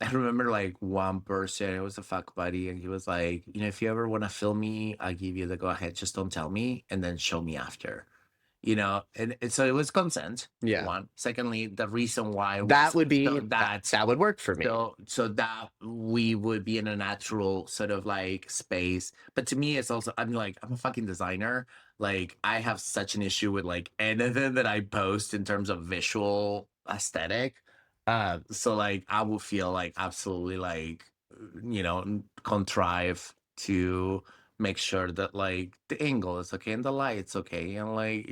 I remember like one person, it was a fuck buddy, and he was like, if you ever want to film me, I'll give you the go ahead. Just don't tell me, and then show me after. And so it was consent. Yeah. One. Secondly, the reason why that would be that would work for me. So that we would be in a natural sort of like space. But to me, it's also, I'm a fucking designer. Like, I have such an issue with like anything that I post in terms of visual aesthetic. So like I would feel like absolutely like contrive to make sure that like the angle is okay and the light's okay, and like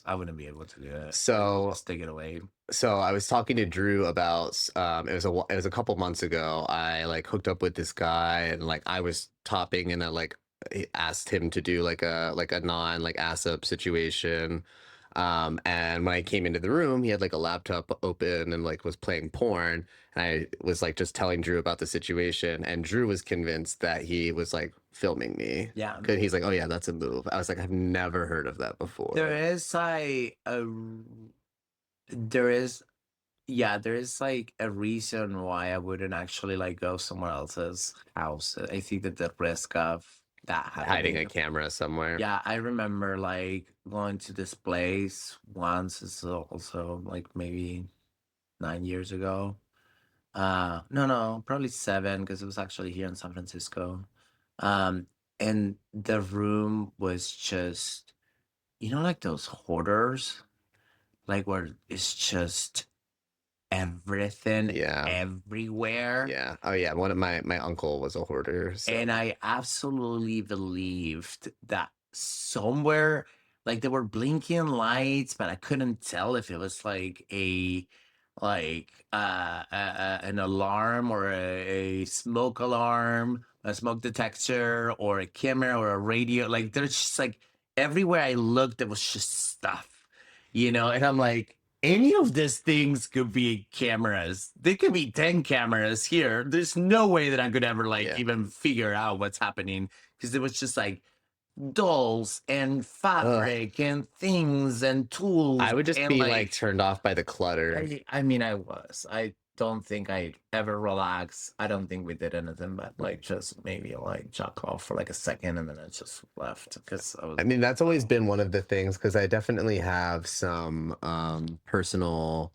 I wouldn't be able to do it. So just take it away. So I was talking to Drew about it was a couple months ago. I like hooked up with this guy, and like I was topping, and I like asked him to do like a non like ass up situation. And when I came into the room, he had like a laptop open and like was playing porn. And I was like just telling Drew about the situation, and Drew was convinced that he was like filming me. Yeah, because he's like, oh yeah, that's a move. I was like, I've never heard of that before. There is like there is like a reason why I wouldn't actually like go somewhere else's house. I think that the risk of that hiding a camera somewhere. Yeah, I remember like going to this place once. It's also like maybe 9 years ago. No, probably 7, because it was actually here in San Francisco. And the room was just, like those hoarders, like where it's just everything everywhere. Yeah. Oh yeah. One of my uncle was a hoarder. So. And I absolutely believed that somewhere, like, there were blinking lights, but I couldn't tell if it was like an alarm or a smoke alarm, a smoke detector, or a camera or a radio. Like, there's just like everywhere I looked, there was just stuff, and I'm like, any of these things could be cameras. There could be 10 cameras here. There's no way that I could ever even figure out what's happening, because it was just like dolls and fabric and things and tools. I would just be like turned off by the clutter. I don't think I ever relaxed. I don't think we did anything but like just maybe like jack off for like a second, and then I just left, because I mean, that's always been one of the things, because I definitely have some personal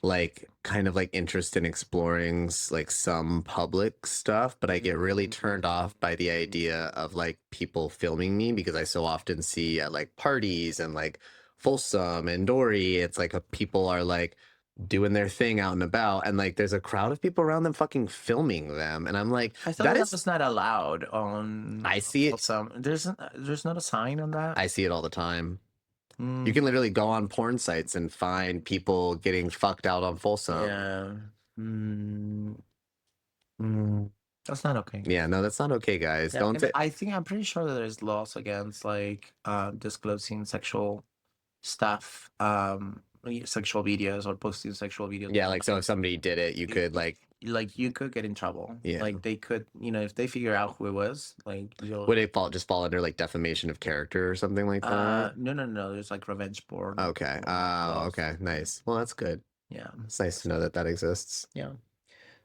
like kind of like interest in exploring like some public stuff, but I get really turned off by the idea of like people filming me, because I so often see at like parties and like Folsom and Dory, it's like people are like doing their thing out and about, and like there's a crowd of people around them fucking filming them, and I'm like, I thought that was not allowed on. I see it. There's not a sign on that. I see it all the time. You can literally go on porn sites and find people getting fucked out on Folsom. Yeah. That's not okay. Yeah, no, that's not okay, guys. Yeah, Don't. I'm pretty sure that there's laws against like disclosing sexual stuff, sexual videos or posting sexual videos. Yeah, like so if somebody did it, you could like you could get in trouble. Yeah. Like they could, if they figure out who it was, like would it fall under like defamation of character or something like that? No. There's like revenge porn. Okay. Okay. Nice. Well, that's good. Yeah. It's nice to know that exists. Yeah.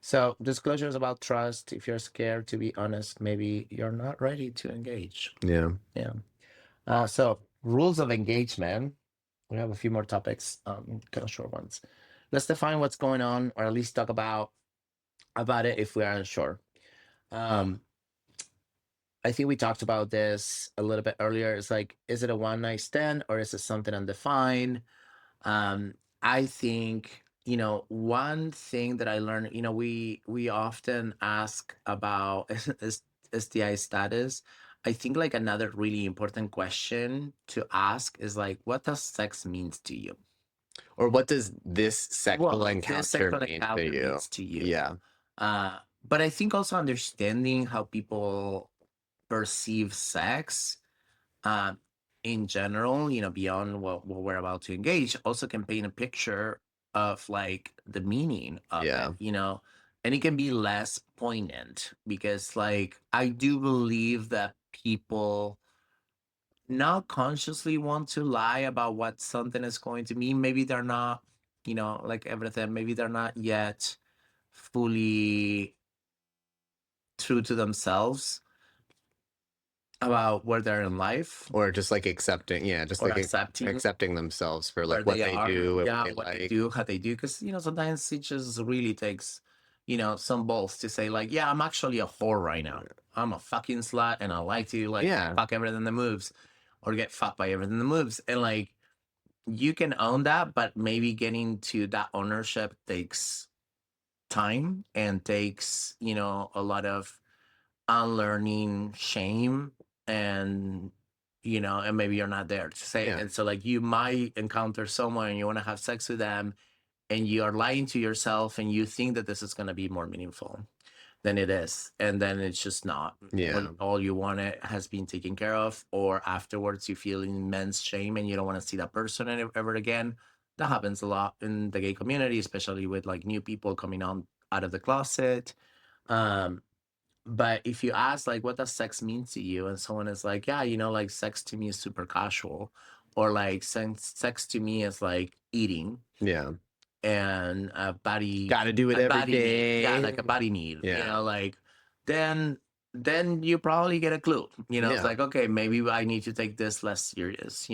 So disclosure is about trust. If you're scared to be honest, maybe you're not ready to engage. Yeah. Yeah. So rules of engagement. We have a few more topics, kind of short ones. Let's define what's going on, or at least talk about it if we are unsure. I think we talked about this a little bit earlier. It's like, is it a one night stand or is it something undefined? I think, one thing that I learned, we often ask about STI status. I think like another really important question to ask is like, what does sex means to you? Or what does this sexual encounter mean to you? Yeah. But I think also understanding how people perceive sex in general, beyond what we're about to engage, also can paint a picture of like the meaning of it, and it can be less poignant because like I do believe that people not consciously want to lie about what something is going to mean. Maybe they're not, like everything, maybe they're not yet fully true to themselves about where they're in life, or just like accepting accepting themselves for like what they do, they do, how they do, because sometimes it just really takes some balls to say like, yeah, I'm actually a whore right now, I'm a fucking slut and I like to like fuck everything that moves or get fucked by everything that moves, and like you can own that, but maybe getting to that ownership takes time and takes a lot of unlearning shame, and and maybe you're not there to say it. And so like you might encounter someone and you want to have sex with them and you are lying to yourself and you think that this is going to be more meaningful than it is, and then it's just not. All you wanted has been taken care of, or afterwards you feel immense shame and you don't want to see that person ever again. That happens a lot in the gay community, especially with like new people coming out of the closet. But if you ask like, what does sex mean to you, and someone is like, yeah, like sex to me is super casual, or like sex to me is like eating, and a body, gotta do it every day, like a body need, like then you probably get a clue. It's like, okay, maybe I need to take this less serious.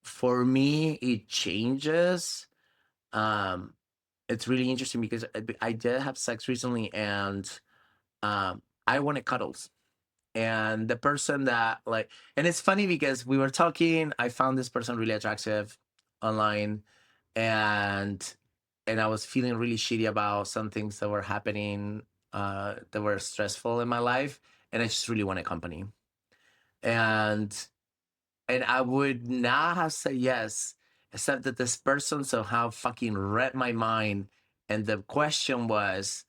For me it changes. It's really interesting because I did have sex recently, and I wanted cuddles. And the person that like, and it's funny because we were talking, I found this person really attractive online, and I was feeling really shitty about some things that were happening that were stressful in my life, and I just really wanted company. And I would not have said yes, except that this person somehow fucking read my mind. And the question was,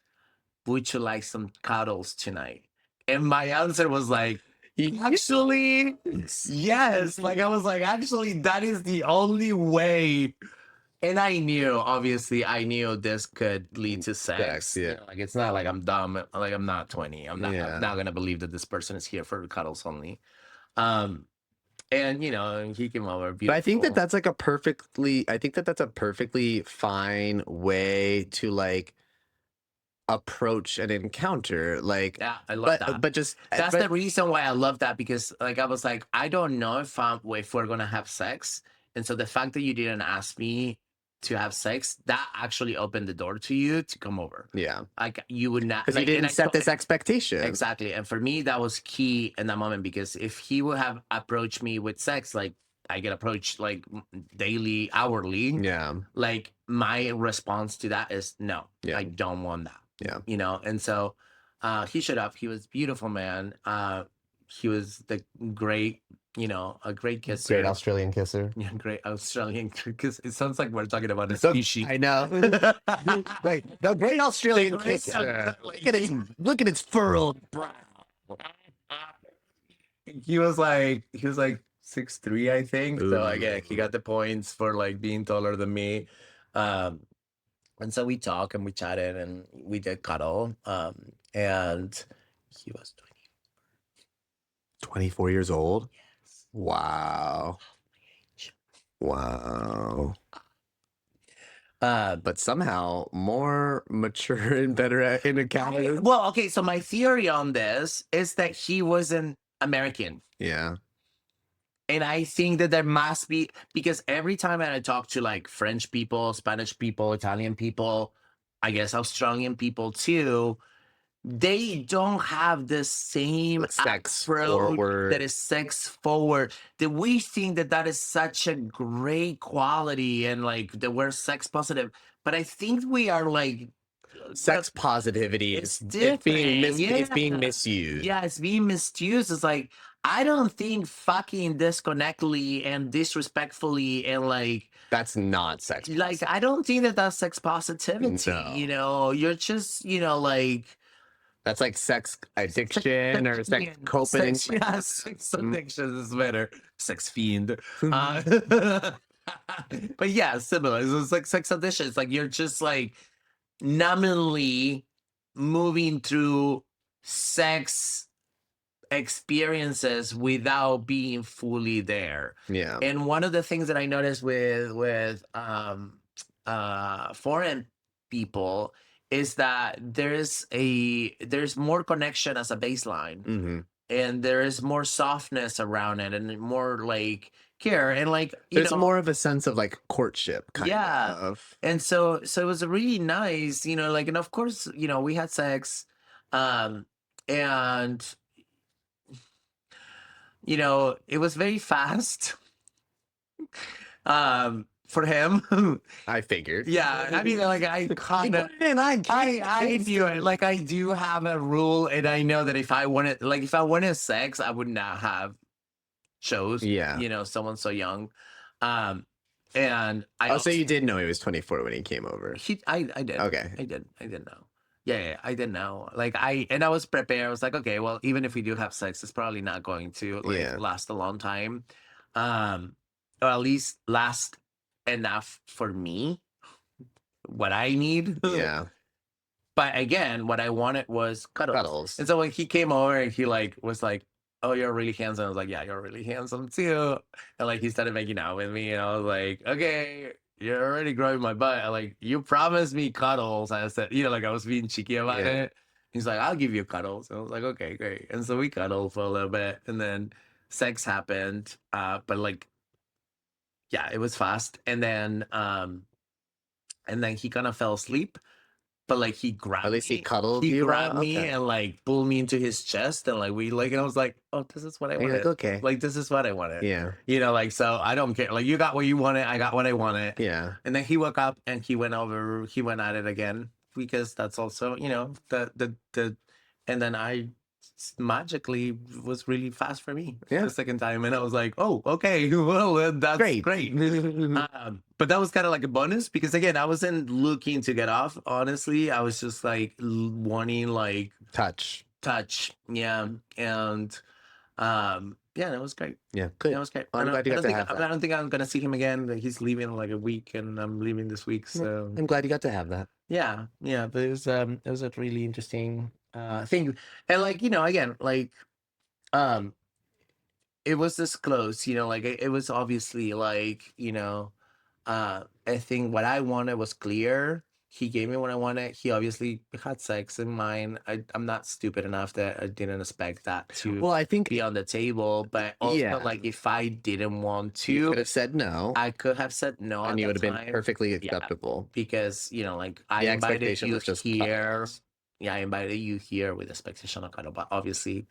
would you like some cuddles tonight? And my answer was like, actually, yes. Like, I was like, actually, that is the only way. And I knew this could lead to sex. Like, it's not like I'm dumb. Like, I'm not 20. I'm not going to believe that this person is here for cuddles only. And he came over beautiful. But I think that's like that's a perfectly fine way to like approach an encounter. Like, yeah, I love that. But just that's the reason why I love that, because like I was like, I don't know if we're gonna have sex, and so the fact that you didn't ask me to have sex, that actually opened the door to you to come over. Yeah, like you would not, because you didn't set this expectation. Exactly. And for me that was key in that moment, because if he would have approached me with sex, like I get approached like daily, hourly. Yeah. Like my response to that is no, Yeah. I don't want that. Yeah. You know, and so he showed up. He was a beautiful man. He was the great, you know, a great kisser. Great Australian kisser. Yeah, great Australian kiss. It sounds like we're talking about a So- species. I know. Like the great Australian kisser. Look at its furrowed brow. He was like 6'3", I think. So again, he Ooh. got the points for like being taller than me. And so we talked and we chatted and we did cuddle. And he was 24 years old. Wow. Wow. But somehow more mature and better in accounting. well, okay, so my theory on this is that he wasn't American. Yeah. And I think that there must be, because every time that I talk to like French people, Spanish people, Italian people, I guess Australian people too, they don't have the same Sex approach forward. that is sex forward. That we think that that is such a great quality and like that we're sex positive. But I think we are like Sex positivity it's is different. it's being Yeah. misused. Yeah, it's being misused. It's like I don't think fucking disconnectedly and disrespectfully and like That's not sex. like I don't think that that's sex positivity. No. You know, you're just like That's like sex addiction or sex coping. sex addiction is better. Sex fiend. But yeah, similar. It's like sex addiction. It's like you're just like nominally moving through sex experiences without being fully there. Yeah. And one of the things that I noticed with foreign people is that there's more connection as a baseline. Mm-hmm. And there is more softness around it and more like care and like There's more of a sense of like courtship kind of. And so it was really nice, like, and of course, we had sex, and it was very fast for him. I figured. Yeah, I mean, like I kind of, I do it. Like I do have a rule, and I know that if I wanted sex, I would not have chose. Yeah. Someone so young. And I also, you did know he was 24 when he came over. I did. Okay. I did know. Yeah, I didn't know. Like I was prepared. I was like, okay, well, even if we do have sex, it's probably not going to last a long time. Or at least last enough for me, what I need. Yeah. But again, what I wanted was cuddles. And so when he came over and he was like, oh, you're really handsome. I was like, yeah, you're really handsome too. And like he started making out with me, and I was like, okay, you're already growing my butt. And like, you promised me cuddles. I said, like I was being cheeky about it. He's like, I'll give you cuddles. And I was like, okay, great. And so we cuddled for a little bit, and then sex happened. But like, yeah, it was fast. And then he kind of fell asleep. But like he grabbed At least me. he cuddled He you. grabbed me and like pulled me into his chest, and like and I was like, oh, this is what I wanted. Like, okay. Like this is what I wanted. Yeah. Like so I don't care. Like you got what you wanted, I got what I wanted. Yeah. And then he woke up and he went at it again, because that's also, the and then I magically was really fast for me the second time, and I was like, oh, okay, well, that's great. But that was kind of like a bonus, because again, I wasn't looking to get off, honestly. I was just like wanting like touch, yeah. And that was great. Yeah, good. That was great. Well, I'm glad you got to have that. I don't think I'm gonna see him again. He's leaving in like a week, and I'm leaving this week, so I'm glad you got to have that. Yeah, but it was a really interesting thing. And like, again, like it was disclosed, like it was obviously like, I think what I wanted was clear. He gave me what I wanted. He obviously had sex in mind. I'm not stupid enough that I didn't expect that to I think be on the table. But also, like, if I didn't want to, you could have said no. I could have said no, and you would have been perfectly acceptable. Because like I invited you here. Yeah, I invited you here with expectation of cuddle, but obviously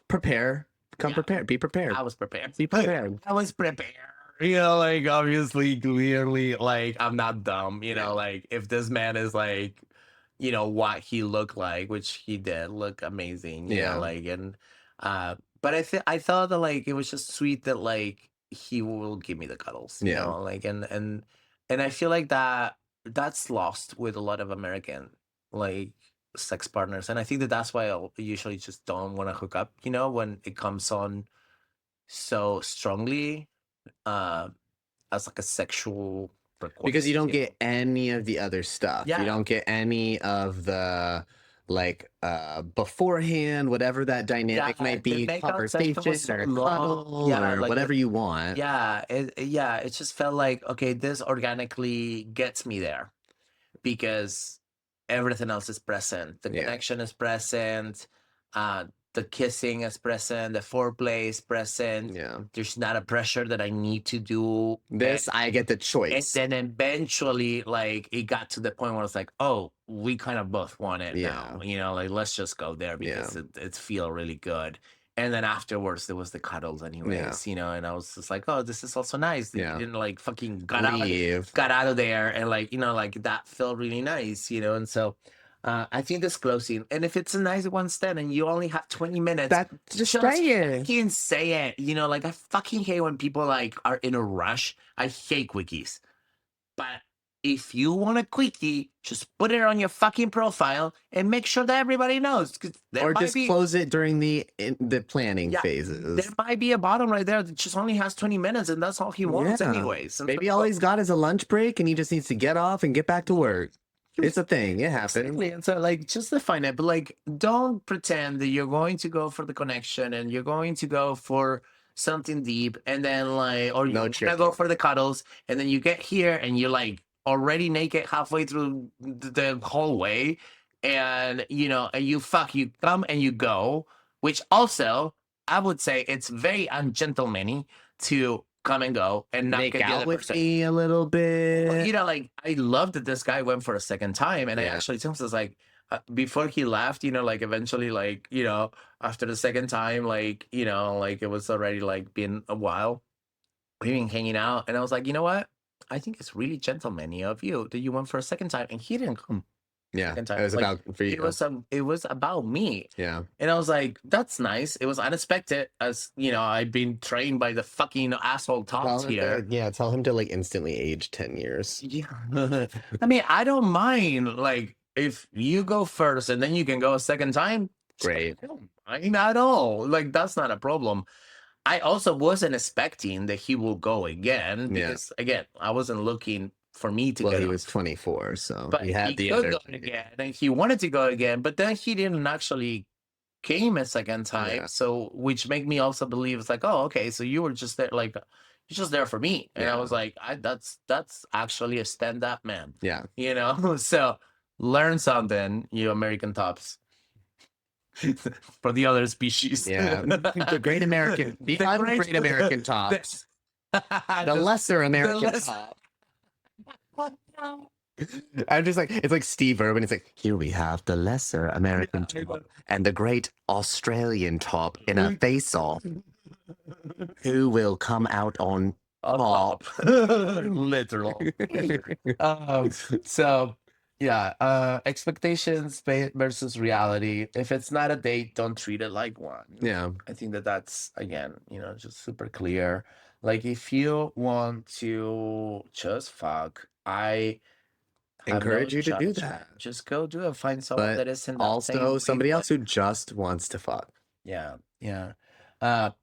prepare come prepared. Be prepared. I was prepared. Be prepared. I was prepared. You know, like obviously, clearly, like I'm not dumb. You know, like if this man is like, you know, what he looked like, which he did look amazing. You know, like but I thought that like it was just sweet that like he will give me the cuddles. You know, like and I feel like that's lost with a lot of American like sex partners, and I think that that's why I usually just don't want to hook up. You know, when it comes on so strongly as like a sexual request, because you don't get any of the other stuff. Yeah. You don't get any of the like beforehand, whatever that dynamic might be, conversation or cuddle or like whatever you want. It just felt like, okay, this organically gets me there because everything else is present. The connection is present. The kissing is present. The foreplay is present. There's not a pressure that I need to do this. I get the choice. And then eventually, like, it got to the point where it's like, oh, we kind of both want it now. You know, like, let's just go there because it feel really good. And then afterwards, there was the cuddles anyways, you know, and I was just like, oh, this is also nice. You didn't like fucking got out of there. And like, you know, like that felt really nice, you know? And so I think this closing, and if it's a nice one stand and you only have 20 minutes, just say it. Fucking say it. You know, like I fucking hate when people like are in a rush. I hate quickies. But if you want a quickie, just put it on your fucking profile and make sure that everybody knows. Or disclose it during the planning phases. There might be a bottom right there that just only has 20 minutes, and that's all he wants anyways. And maybe all he's got is a lunch break, and he just needs to get off and get back to work. It's a thing. It happens. Exactly. And so, like, just define it. But, like, don't pretend that you're going to go for the connection and you're going to go for something deep. And then, like, or you're going to go for the cuddles. And then you get here and you're, like, already naked halfway through the whole way. And, you know, and you come and you go. Which also, I would say it's very ungentlemanly to come and go and not make get out with me a little bit. Well, you know, like I love that this guy went for a second time, and I actually told him, like before he left, you know, like eventually, like, you know, after the second time, like, you know, like it was already like been a while, we've been hanging out, and I was like, you know what, I think it's really gentlemanly of you that you went for a second time, and he didn't come. Yeah, it was like, about for you. It was about me. Yeah, and I was like, that's nice. It was unexpected, as you know, I've been trained by the fucking asshole tops here. Tell him to like instantly age 10 years. Yeah, I mean, I don't mind. Like, if you go first and then you can go a second time, great. I don't mind at all. Like, that's not a problem. I also wasn't expecting that he will go again because, again, I wasn't looking for me to go. Well, he was 24, so but he had he the could energy. go again, and he wanted to go again, but then he didn't actually came a second time. So, which make me also believe it's like, oh, okay, so you were just there, like you're just there for me, and I was like, that's actually a stand-up man. Yeah, you know. So learn something, you American tops. For the other species. Yeah, the great American, the great American tops, the lesser American top. I'm just like, it's like Steve Irwin. It's like, here we have the lesser American top and the great Australian top in a face-off. Who will come out on top? Literal. So, yeah, expectations versus reality. If it's not a date, don't treat it like one. Yeah, I think that's, again, you know, just super clear. Like, if you want to just fuck, I encourage you to do that. Just go do it. Find someone that is in that also somebody else who just wants to fuck. Yeah.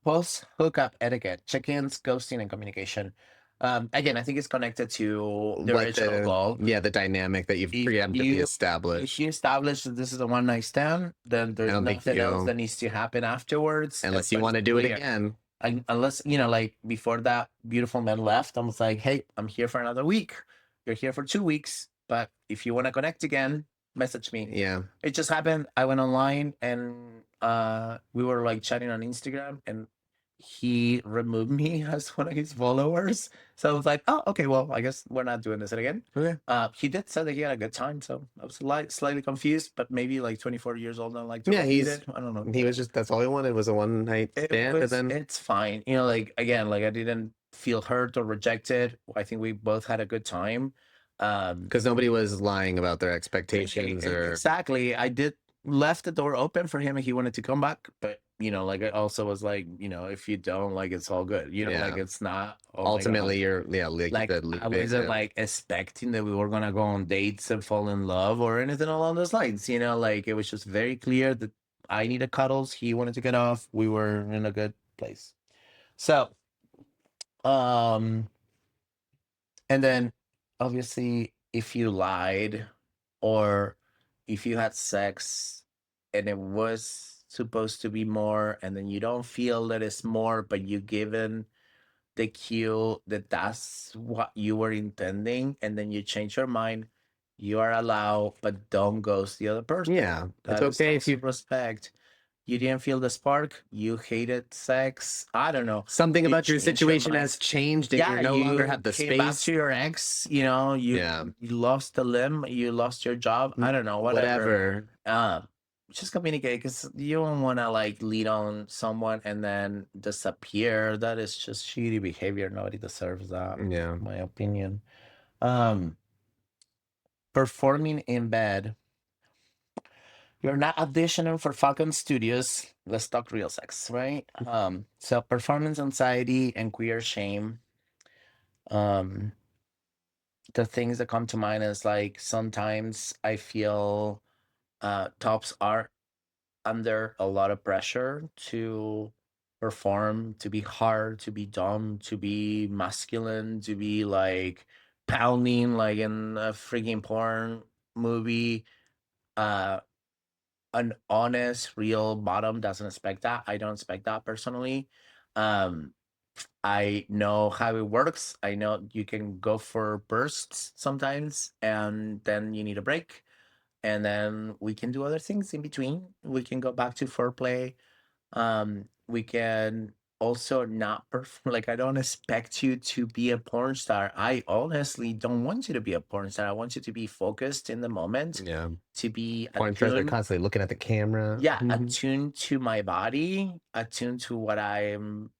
Post hookup etiquette, check-ins, ghosting, and communication. Again, I think it's connected to the original goal. Yeah, the dynamic that you've preemptively established. If you establish that this is a one-night stand, then there's nothing else that needs to happen afterwards. Unless you want to do it again. Unless, you know, like before that beautiful man left, I was like, hey, I'm here for another week. You're here for 2 weeks. But if you want to connect again, message me. Yeah. It just happened. I went online and we were like chatting on Instagram, and he removed me as one of his followers. So I was like, oh, okay, well, I guess we're not doing this again. Okay. He did say that he had a good time, so I was slightly confused, but maybe like 24 years old and like to Yeah, repeat it. I don't know. he was just, that's all he wanted was a one night stand, and then It's fine. You know, like again, like I didn't feel hurt or rejected. I think we both had a good time. because nobody was lying about their expectations or exactly. I did left the door open for him if he wanted to come back, but you know, like I also was like, you know, if you don't, like it's all good. You know, like Yeah. it's not ultimately you're like I wasn't like expecting that we were gonna go on dates and fall in love or anything along those lines. You know, like it was just very clear that I needed cuddles, he wanted to get off, we were in a good place. So and then obviously if you lied or if you had sex and it was supposed to be more and then you don't feel that it's more, but you given the cue that that's what you were intending and then you change your mind, you are allowed, but don't ghost the other person. Yeah, it's That is okay if you also respect. You didn't feel the spark, you hated sex, I don't know, something you about your changed your situation mind. has changed and Yeah, you no longer you have the came back space. to your ex, you know, you Yeah. you lost a limb, you lost your job, I don't know, whatever. Just communicate, because you don't want to like lead on someone and then disappear. That is just shitty behavior. Nobody deserves that, Yeah. in my opinion. Performing in bed. You're not auditioning for fucking studios. Let's talk real sex, right? So performance anxiety and queer shame. Um, the things that come to mind is like sometimes I feel tops are under a lot of pressure to perform, to be hard, to be dumb, to be masculine, to be like pounding like in a freaking porn movie. Uh, an honest, real bottom doesn't expect that. I don't expect that personally. Um, I know how it works. I know you can go for bursts sometimes, and then you need a break, and then we can do other things in between. We can go back to foreplay. We can also not perform. Like I don't expect you to be a porn star. I honestly don't want you to be a porn star. I want you to be focused in the moment. Yeah. To be Porn stars are attuned. constantly looking at the camera. Yeah, attuned to my body, attuned to what I'm,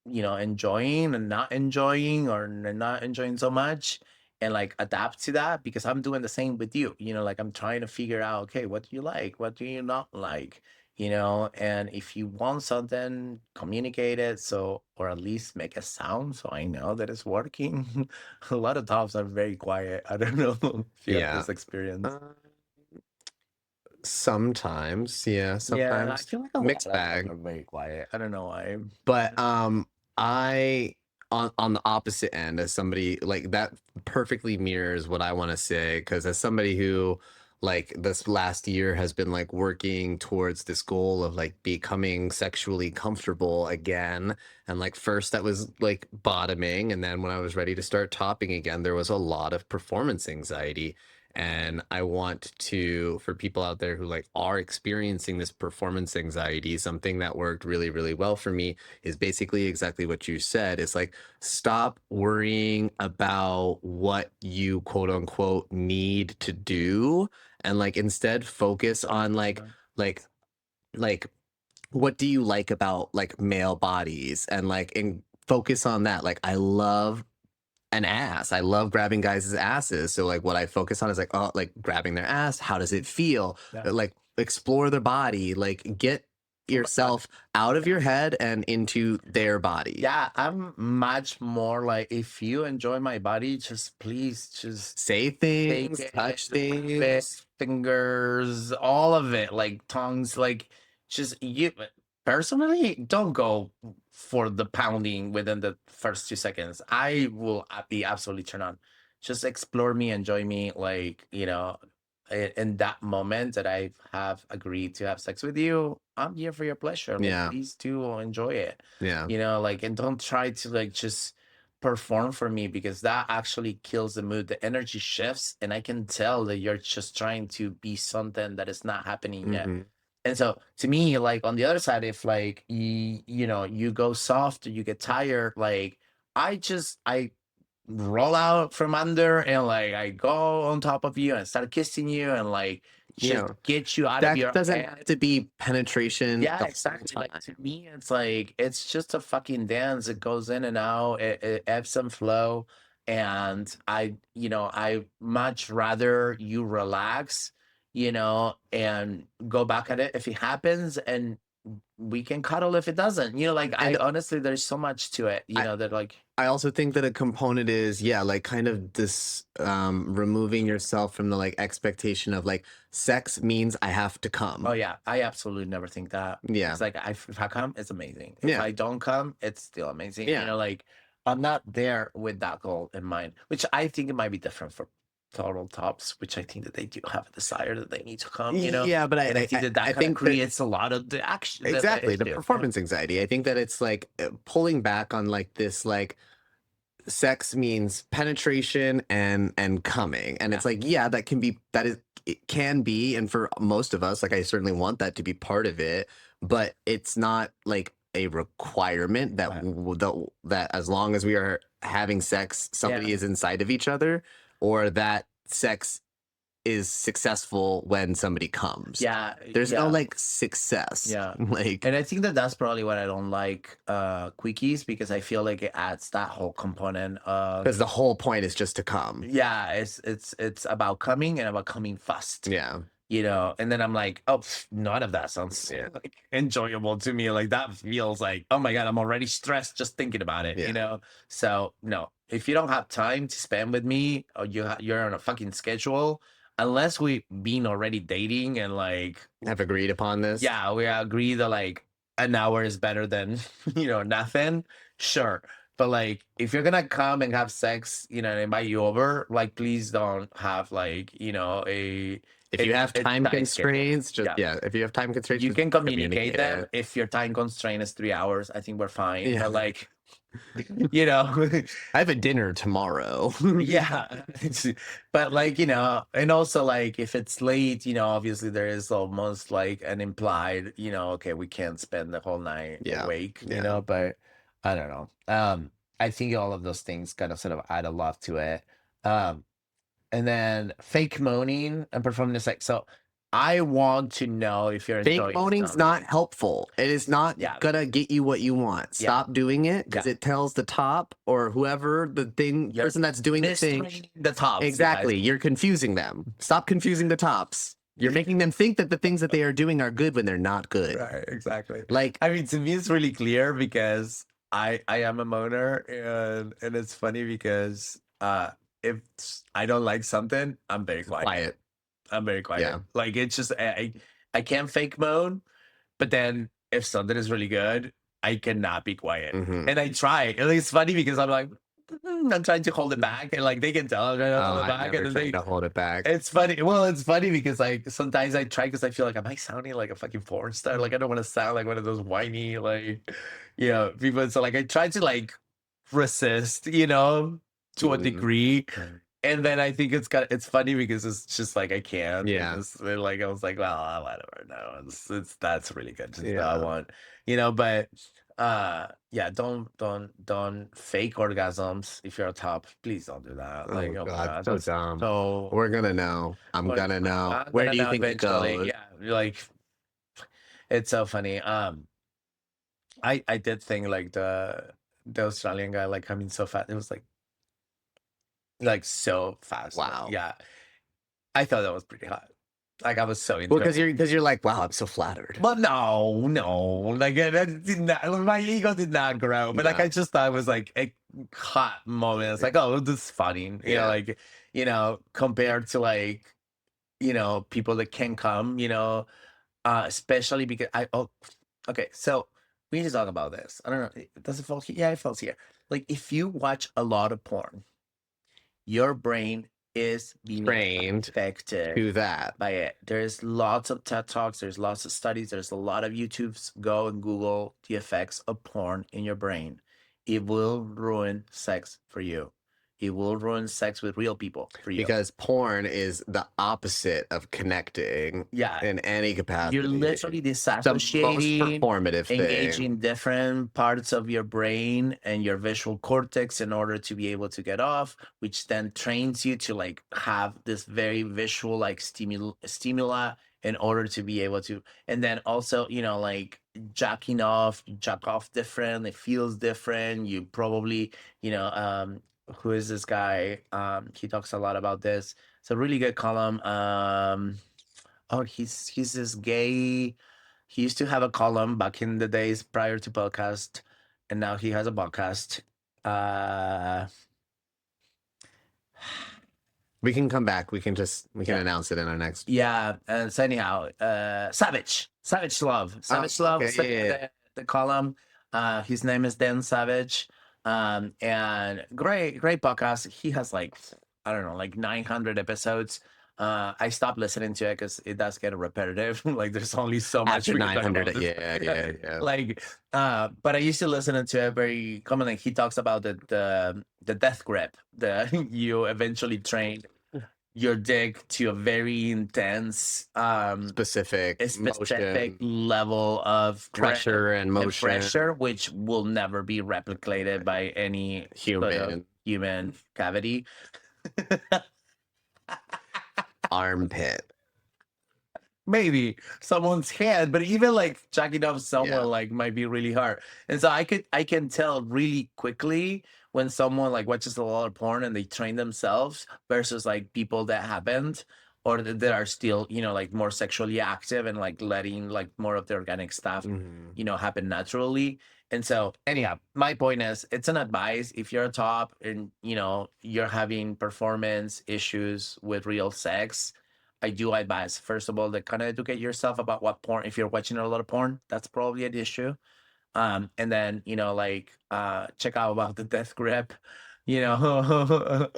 you know, enjoying and not enjoying, or not enjoying so much, and like adapt to that, because I'm doing the same with you. You know, like I'm trying to figure out, okay, what do you like, what do you not like, you know, and if you want something, communicate it, so, or at least make a sound so I know that it's working. A lot of tops are very quiet. I don't know if you have this experience. Sometimes, yeah, Yeah, I sometimes feel like a mixed lot of bag. them are very quiet. I don't know why. But I on the opposite end, as somebody like that perfectly mirrors what I want to say, because as somebody who like this last year has been like working towards this goal of like becoming sexually comfortable again, and like first that was like bottoming, and then when I was ready to start topping again, there was a lot of performance anxiety. And I want to, for people out there who like are experiencing this performance anxiety, something that worked really, really well for me is basically exactly what you said. It's like, stop worrying about what you quote unquote need to do, and like instead focus on like what do you like about like male bodies, and like and focus on that. Like I love an ass. I love grabbing guys' asses. So like what I focus on is like, oh, like grabbing their ass. How does it feel? Like explore their body, like get yourself out of your head and into their body. Yeah, I'm much more like, if you enjoy my body, just please just say things, touch things, fingers, all of it, like tongues, like just you personally don't go for the pounding within the first 2 seconds. I will be absolutely turned on. Just explore me, enjoy me, like, you know, in that moment that I have agreed to have sex with you, I'm here for your pleasure. Like, please do enjoy it. Yeah. You know, like, and don't try to like just perform for me, because that actually kills the mood. The energy shifts, and I can tell that you're just trying to be something that is not happening yet. And so to me, like on the other side, if like you go soft or you get tired, like I roll out from under and like I go on top of you and start kissing you and like just get you out of your That doesn't head. have to be penetration. Yeah, exactly. Like to me, it's like it's just a fucking dance. It goes in and out. It ebbs and flow. And I much rather you relax, and go back at it if it happens, and we can cuddle if it doesn't. Like I honestly, there's so much to it, that like. I also think that a component is, like kind of this removing yourself from the like expectation of like sex means I have to come. Oh yeah, I absolutely never think that. Yeah. It's like if I come, it's amazing. Yeah. If I don't come, it's still amazing. Yeah. Like I'm not there with that goal in mind, which I think it might be different for total tops, which I think that they do have a desire that they need to come, Yeah, but I think that kind of creates a lot of the action. Exactly, the performance anxiety. I think that it's like pulling back on like this like sex means penetration and coming, and it's like it can be, and for most of us, like I certainly want that to be part of it, but it's not like a requirement that that as long as we are having sex, somebody is inside of each other, or that sex is successful when somebody comes. Yeah, there's no like success. Yeah, like, and I think that that's probably what I don't like quickies, because I feel like it adds that whole component of, because the whole point is just to come. Yeah, it's about coming and about coming fast. Yeah. And then I'm like, oh, none of that sounds like enjoyable to me. Like that feels like, oh my God, I'm already stressed just thinking about it, So no, if you don't have time to spend with me, or you're on a fucking schedule, unless we've been already dating and like have agreed upon this. Yeah, we agree that like an hour is better than, nothing. Sure. But like, if you're gonna come and have sex, and invite you over, like, please don't have like, if you have time constraints, if you have time constraints, you can communicate them. If your time constraint is 3 hours, I think we're fine. Yeah. But like, I have a dinner tomorrow. Yeah. But like, and also like if it's late, obviously there is almost like an implied, okay, we can't spend the whole night awake, but I don't know. I think all of those things kind of sort of add a lot to it. And then fake moaning and performing the sex. So I want to know if you're fake moaning's not helpful. It is not gonna get you what you want. Stop doing it, because it tells the top or whoever person that's doing the thing. The tops. Exactly. You're confusing them. Stop confusing the tops. You're making them think that the things that they are doing are good when they're not good. Right, exactly. Like, I mean, to me, it's really clear because I am a moaner, and it's funny because if I don't like something, I'm very quiet. I'm very quiet. Yeah. Like it's just I can't fake moan, but then if something is really good, I cannot be quiet. Mhm. And I try. And it's funny because I'm like, I'm trying to hold it back, and like they can tell I'm trying to hold it back, and then they hold it back. It's funny. Well, it's funny because like sometimes I try because I feel like, am I sounding like a fucking porn star? Like I don't want to sound like one of those whiny people. So like I try to like resist, to a degree. And then I think it's funny because it's just like I can't. Yeah. Like I was like, well, whatever. No, that's really good. Just Yeah. I want, but don't fake orgasms if you're a top. Please don't do that. Like, oh my God, so dumb. So we're gonna know. I'm gonna know. Where do you think it goes? Yeah, like it's so funny. I did think like the Australian guy like coming so fast. It was like so fast. Wow. Yeah. I thought that was pretty hot. Like I was so into because you're like, wow, I'm so flattered. But no, like that did not, my ego did not grow. But like I just thought it was like a hot moment. It's like, oh, this is funny. Compared to like, people that can come, especially because okay, so we need to talk about this. I don't know. Does it fall here? Yeah, it falls here. Like if you watch a lot of porn, your brain is being trained affected to that by it. There's lots of TED Talks, there's lots of studies, there's a lot of YouTubes. Go and Google the effects of porn in your brain. It will ruin sex for you. it will ruin sex with real people for you. Because porn is the opposite of connecting in any capacity. You're literally disassociating, the most performative engaging different parts of your brain and your visual cortex in order to be able to get off, which then trains you to like have this very visual like stimuli in order to be able to, and then also, you know, like jack off different, it feels different. You probably, you know, who is this guy? He talks a lot about this. It's a really good column. Oh, he's this gay. He used to have a column back in the days prior to podcast, and now he has a podcast. We can come back. We can announce it in our next. Yeah, and so anyhow, Savage Love. The column. His name is Dan Savage. And great podcast. He has like, I don't know, like 900 episodes. I stopped listening to it because it does get repetitive. Like there's only so much. After 900, yeah. Like, but I used to listen to it very commonly. He talks about the death grip. You eventually train your dick to a very intense, specific level of pressure and motion, which will never be replicated by any human cavity. Armpit. Maybe someone's head, but even like jacking off someone like might be really hard. And so I can tell really quickly when someone like watches a lot of porn and they train themselves versus like people that haven't, or that are still, you know, like more sexually active and like letting like more of the organic stuff, you know, happen naturally. And so anyhow, my point is, it's an advice. If you're a top and, you know, you're having performance issues with real sex, I do advise, first of all, to kind of educate yourself about what porn, if you're watching a lot of porn, that's probably an issue. And then, you know, like, check out about the death grip, you know,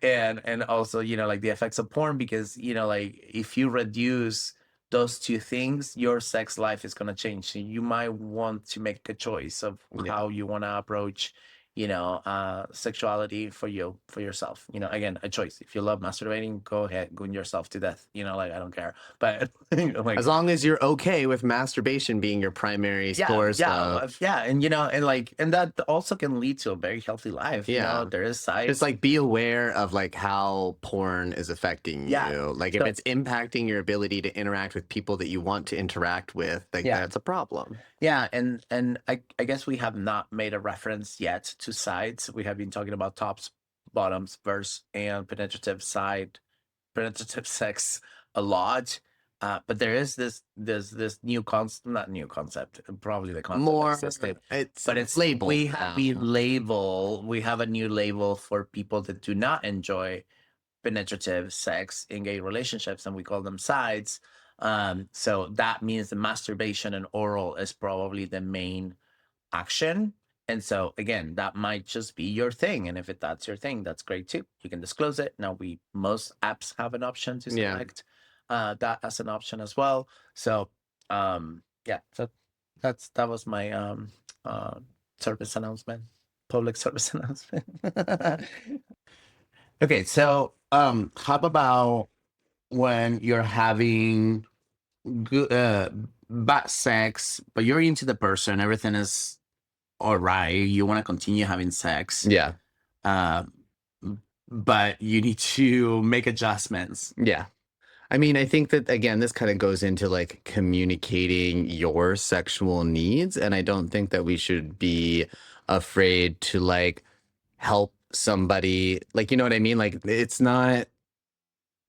and also, you know, like the effects of porn, because, you know, like if you reduce those two things, your sex life is going to change. So you might want to make a choice of how you want to approach, you know, sexuality for yourself. You know, again, a choice. If you love masturbating, go ahead, goon yourself to death. You know, like I don't care. But like, as long as you're okay with masturbation being your primary source of and you know, and that also can lead to a very healthy life. You know, there is sides. Just like be aware of like how porn is affecting you. Like if it's impacting your ability to interact with people that you want to interact with, like that's a problem. Yeah, and I guess we have not made a reference yet to sides. We have been talking about tops, bottoms, verse, and penetrative sex a lot. But there is this new concept, not new concept, probably the concept more existed, but it's labeled. We have a new label for people that do not enjoy penetrative sex in gay relationships, and we call them sides. So that means the masturbation and oral is probably the main action. And so again, that might just be your thing. And if that's your thing, that's great too. You can disclose it. Now most apps have an option to select that as an option as well. So so that was my service announcement, public service announcement. Okay, so how about when you're having good bad sex, but you're into the person, everything is all right, you want to continue having sex, but you need to make adjustments. I mean, I think that, again, this kind of goes into like communicating your sexual needs, and I don't think that we should be afraid to like help somebody, like, you know what I mean? Like, it's not,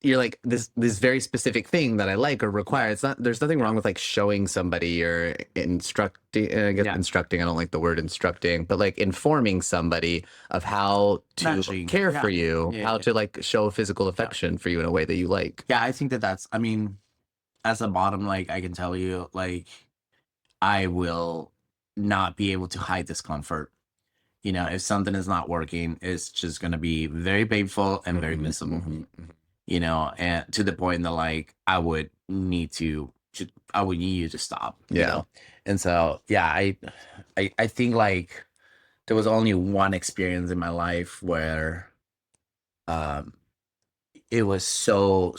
you're like this very specific thing that I like or require. It's not, there's nothing wrong with like showing somebody or instructing, I guess instructing, I don't like the word instructing, but like informing somebody of how to care for you, how to like show physical affection for you in a way that you like. Yeah, I think that's, I mean, as a bottom, like I can tell you, like I will not be able to hide discomfort. You know, if something is not working, it's just going to be very painful and very miserable. You know, and to the point that like I would need you to stop. You know? And so I think like there was only one experience in my life where Um, it was so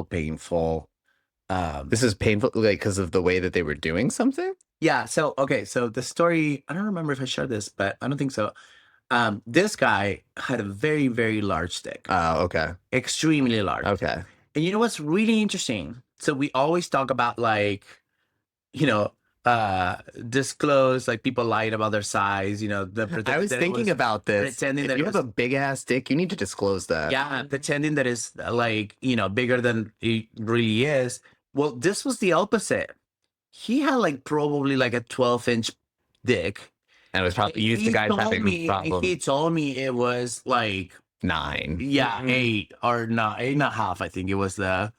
painful. This is painful, like, because of the way that they were doing something? Yeah. So, okay. So the story, I don't remember if I shared this, but I don't think so. This guy had a very, very large dick. Oh, okay. Extremely large. Okay. And you know what's really interesting? So we always talk about like, you know, disclose, like people lied about their size, you know, I was thinking about this. Pretending that you have a big ass dick, you need to disclose that. Yeah, pretending that it's like, you know, bigger than it really is. Well, this was the opposite. He had like probably like a 12-inch dick. And it was probably used to guys having problems. He told me it was like 9. Yeah, 8 or not, 8.5. I think it was the,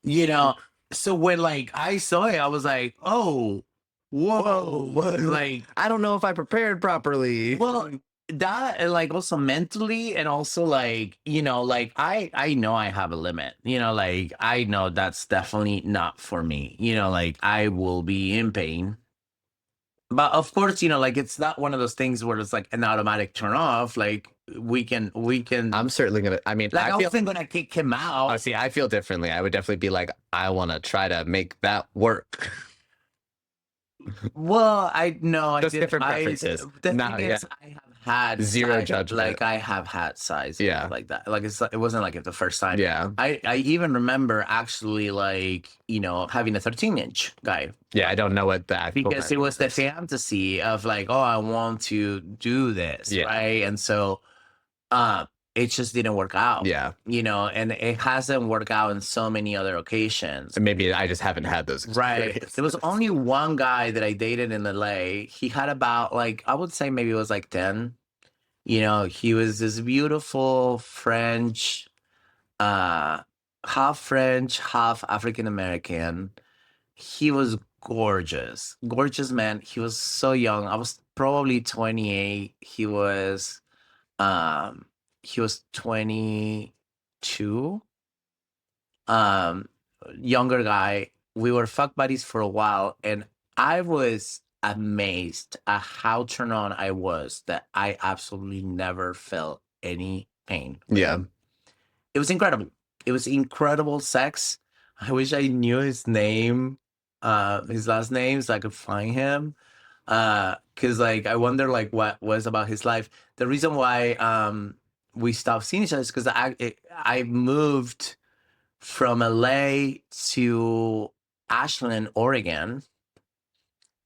you know. So when like I saw it, I was like, oh, whoa, like I don't know if I prepared properly. Well, that and like also mentally and also like, you know, like I know I have a limit, you know, like I know that's definitely not for me, you know, like I will be in pain. But of course, you know, like it's not one of those things where it's like an automatic turn off. Like we can. I'm certainly gonna. I mean, like I wasn't gonna kick him out. Oh, see, I feel differently. I would definitely be like, I want to try to make that work. Well, I know just different preferences. The thing is, I have had zero size, judgment. Like I have had size, yeah, like that. Like it wasn't like the first time. Yeah, I even remember actually like, you know, having a 13-inch guy. Yeah, I don't know what that because it was the fantasy of like, oh, I want to do this, right? And so, it just didn't work out. Yeah. You know, and it hasn't worked out in so many other occasions. And maybe I just haven't had those experiences. Right. There was only one guy that I dated in LA. He had about like, I would say maybe it was like 10. You know, he was this beautiful French, half French, half African American. He was gorgeous. Gorgeous man. He was so young. I was probably 28. He was 22. Younger guy. We were fuck buddies for a while, and I was amazed at how turned on I was that I absolutely never felt any pain. Yeah. It was incredible. It was incredible sex. I wish I knew his name, his last name, so I could find him. Cause like I wonder like what was about his life. The reason why we stopped seeing each other is because I moved from LA to Ashland, Oregon,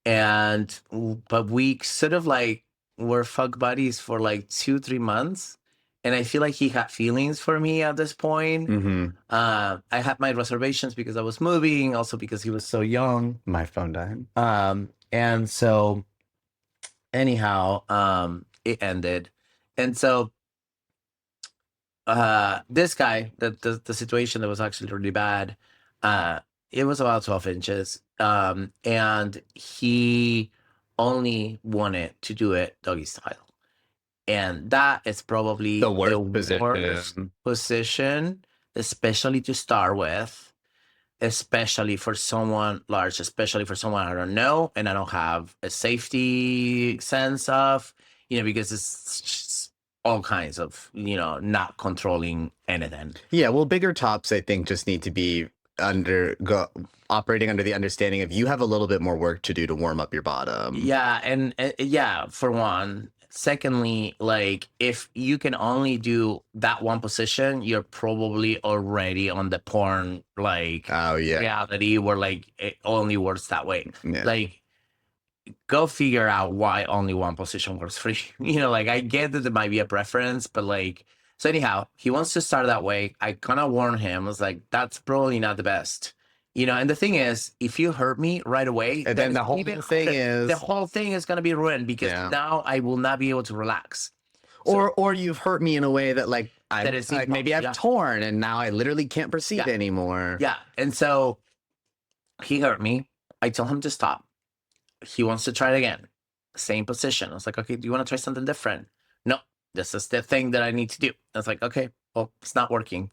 but we sort of like were fuck buddies for like 2-3 months, and I feel like he had feelings for me at this point. I had my reservations because I was moving, also because he was so young. My phone died. And so anyhow, it ended. And so this guy, the situation that was actually really bad, it was about 12 inches. And he only wanted to do it doggy style. And that is probably the worst position, especially to start with, especially for someone large, especially for someone I don't know and I don't have a safety sense of, you know, because it's just all kinds of, you know, not controlling anything. Yeah, well, bigger tops, I think, just need to be operating under the understanding of you have a little bit more work to do to warm up your bottom. Yeah, and yeah, for one. Secondly, like if you can only do that one position, you're probably already on the porn like reality where like it only works that way. Yeah. Like go figure out why only one position works for you. You know, like I get that there might be a preference, but like so anyhow, he wants to start that way. I kind of warned him. I was like, that's probably not the best. You know, and the thing is, if you hurt me right away, and then the whole thing is going to be ruined because now I will not be able to relax. Or you've hurt me in a way that like maybe I've torn and now I literally can't proceed anymore. Yeah, and so he hurt me. I told him to stop. He wants to try it again. Same position. I was like, okay, do you want to try something different? No, this is the thing that I need to do. I was like, okay, well, it's not working.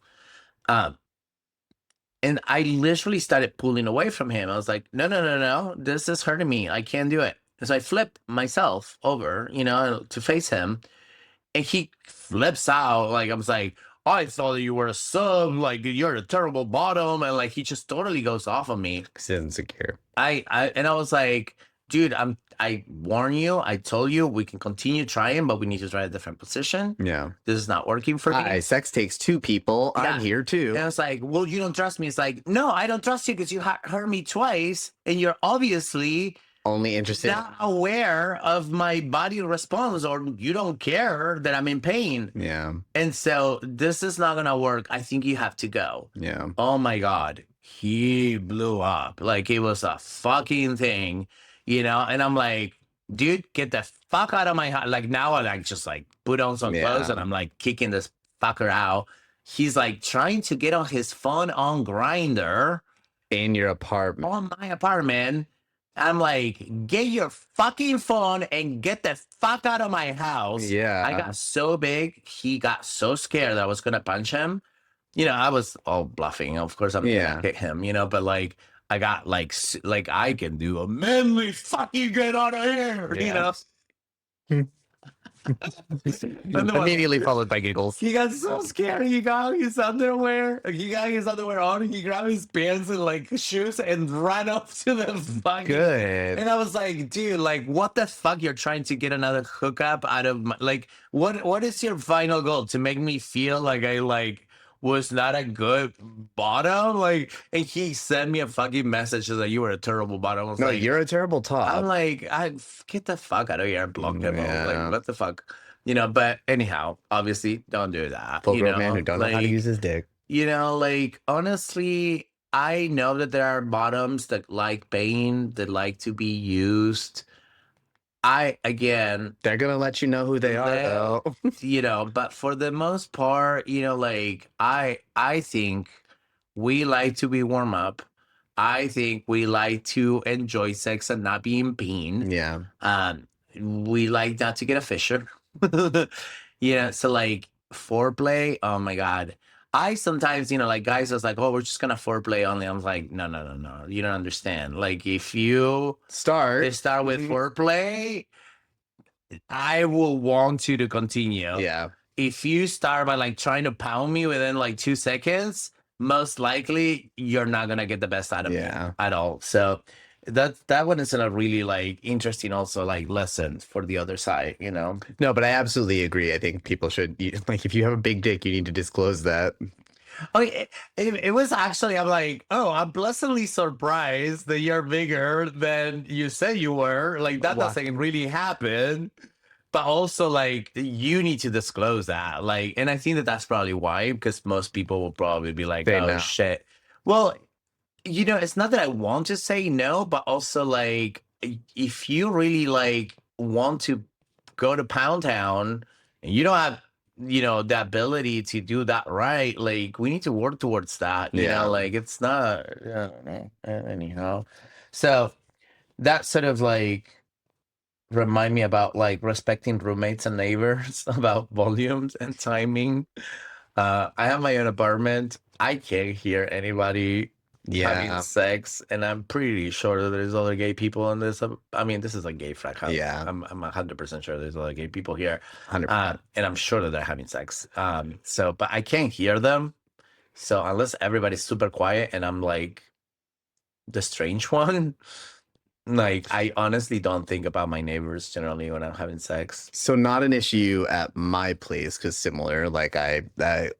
And I literally started pulling away from him. I was like, no, this is hurting me. I can't do it. And so I flipped myself over, you know, to face him. And he flips out. Like, I was like, I thought you were a sub. Like, you're a terrible bottom. And like, he just totally goes off on me. He's insecure. And I was like, dude, I warn you. I told you we can continue trying, but we need to try a different position. Yeah. This is not working for me. Sex takes two people. Yeah. I'm here too. And I was like, well, you don't trust me. It's like, no, I don't trust you because you hurt me twice. And you're obviously only interested, not aware of my body response, or you don't care that I'm in pain. Yeah. And so this is not going to work. I think you have to go. Yeah. Oh my God. He blew up. Like, it was a fucking thing, you know? And I'm like, dude, get the fuck out of my house. Like, now I like just like put on some clothes and I'm like kicking this fucker out. He's like trying to get on his phone on Grindr. In your apartment. On my apartment. I'm like, get your fucking phone and get the fuck out of my house. Yeah. I got so big. He got so scared that I was going to punch him. You know, I was all bluffing. Of course, I'm going to hit him, you know, but like, I got like I can do a manly fucking get out of here, you know? Immediately followed by giggles. He got so scared. He got his underwear. He got his underwear on. He grabbed his pants and like shoes and ran up to the fucking. Good. And I was like, dude, like, what the fuck? You're trying to get another hookup out of my, like, what is your final goal? To make me feel like I like was not a good bottom? Like, and he sent me a fucking message that you were a terrible bottom. I was like, you're a terrible top. I'm like, get the fuck out of here and block him. Like, what the fuck? You know, but anyhow, obviously, don't do that. Full grown man who don't know how to use his dick. You know, like, honestly, I know that there are bottoms that like pain, that like to be used. Again, they're gonna let you know who they are, though. You know, but for the most part, you know, like, I think we like to be warm up. I think we like to enjoy sex and not be in pain. Yeah. We like not to get a fissure. Yeah, so like foreplay, oh my God. I sometimes, you know, like guys was like, oh, we're just gonna foreplay only. I'm like, no, you don't understand. Like, if you start with foreplay, I will want you to continue. Yeah. If you start by like trying to pound me within like 2 seconds, most likely you're not gonna get the best out of me at all. So that one is a really like interesting also like lesson for the other side, you know. No, but I absolutely agree. I think people should, like, if you have a big dick, you need to disclose that. Oh, it was actually, I'm like, oh, I'm pleasantly surprised that you're bigger than you said you were. Like, that doesn't really happen. But also, like, you need to disclose that. Like, and I think that that's probably why, because most people will probably be like, oh, shit. Well, you know, it's not that I want to say no, but also, like, if you really, like, want to go to Pound Town and you don't have, you know, the ability to do that right, like, we need to work towards that, you know, like, it's not, I don't know, anyhow. So that sort of, like, remind me about, like, respecting roommates and neighbors, about volumes and timing. I have my own apartment. I can't hear anybody having sex, and I'm pretty sure that there's other gay people in this. I mean, this is a gay frat house. Yeah, I'm 100% sure there's other gay people here. 100%. And I'm sure that they're having sex. So, but I can't hear them. So unless everybody's super quiet and I'm like the strange one, like, I honestly don't think about my neighbors generally when I'm having sex. So not an issue at my place, because similar, like I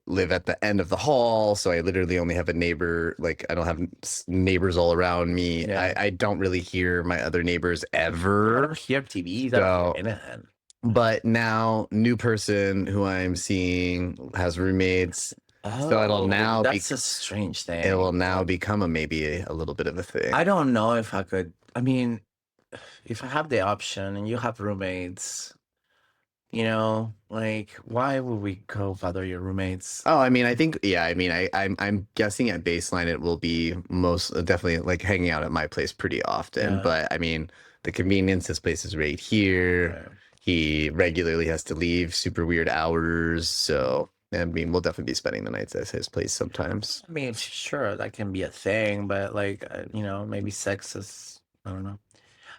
live at the end of the hall, so I literally only have a neighbor. Like, I don't have neighbors all around me. Yeah. I don't really hear my other neighbors ever. I don't hear TVs. So, but now, new person who I'm seeing has roommates. So it'll now that's a strange thing. It will now become maybe a little bit of a thing. I don't know if I could. I mean, if I have the option and you have roommates, you know, like, why would we go bother your roommates? Oh, I mean, I think, I mean, I'm guessing at baseline it will be most definitely like hanging out at my place pretty often. But I mean, the convenience, this place is right here. Right. He regularly has to leave super weird hours. So, I mean, we'll definitely be spending the nights at his place sometimes. I mean, sure, that can be a thing, but like, you know, maybe sex is, I don't know.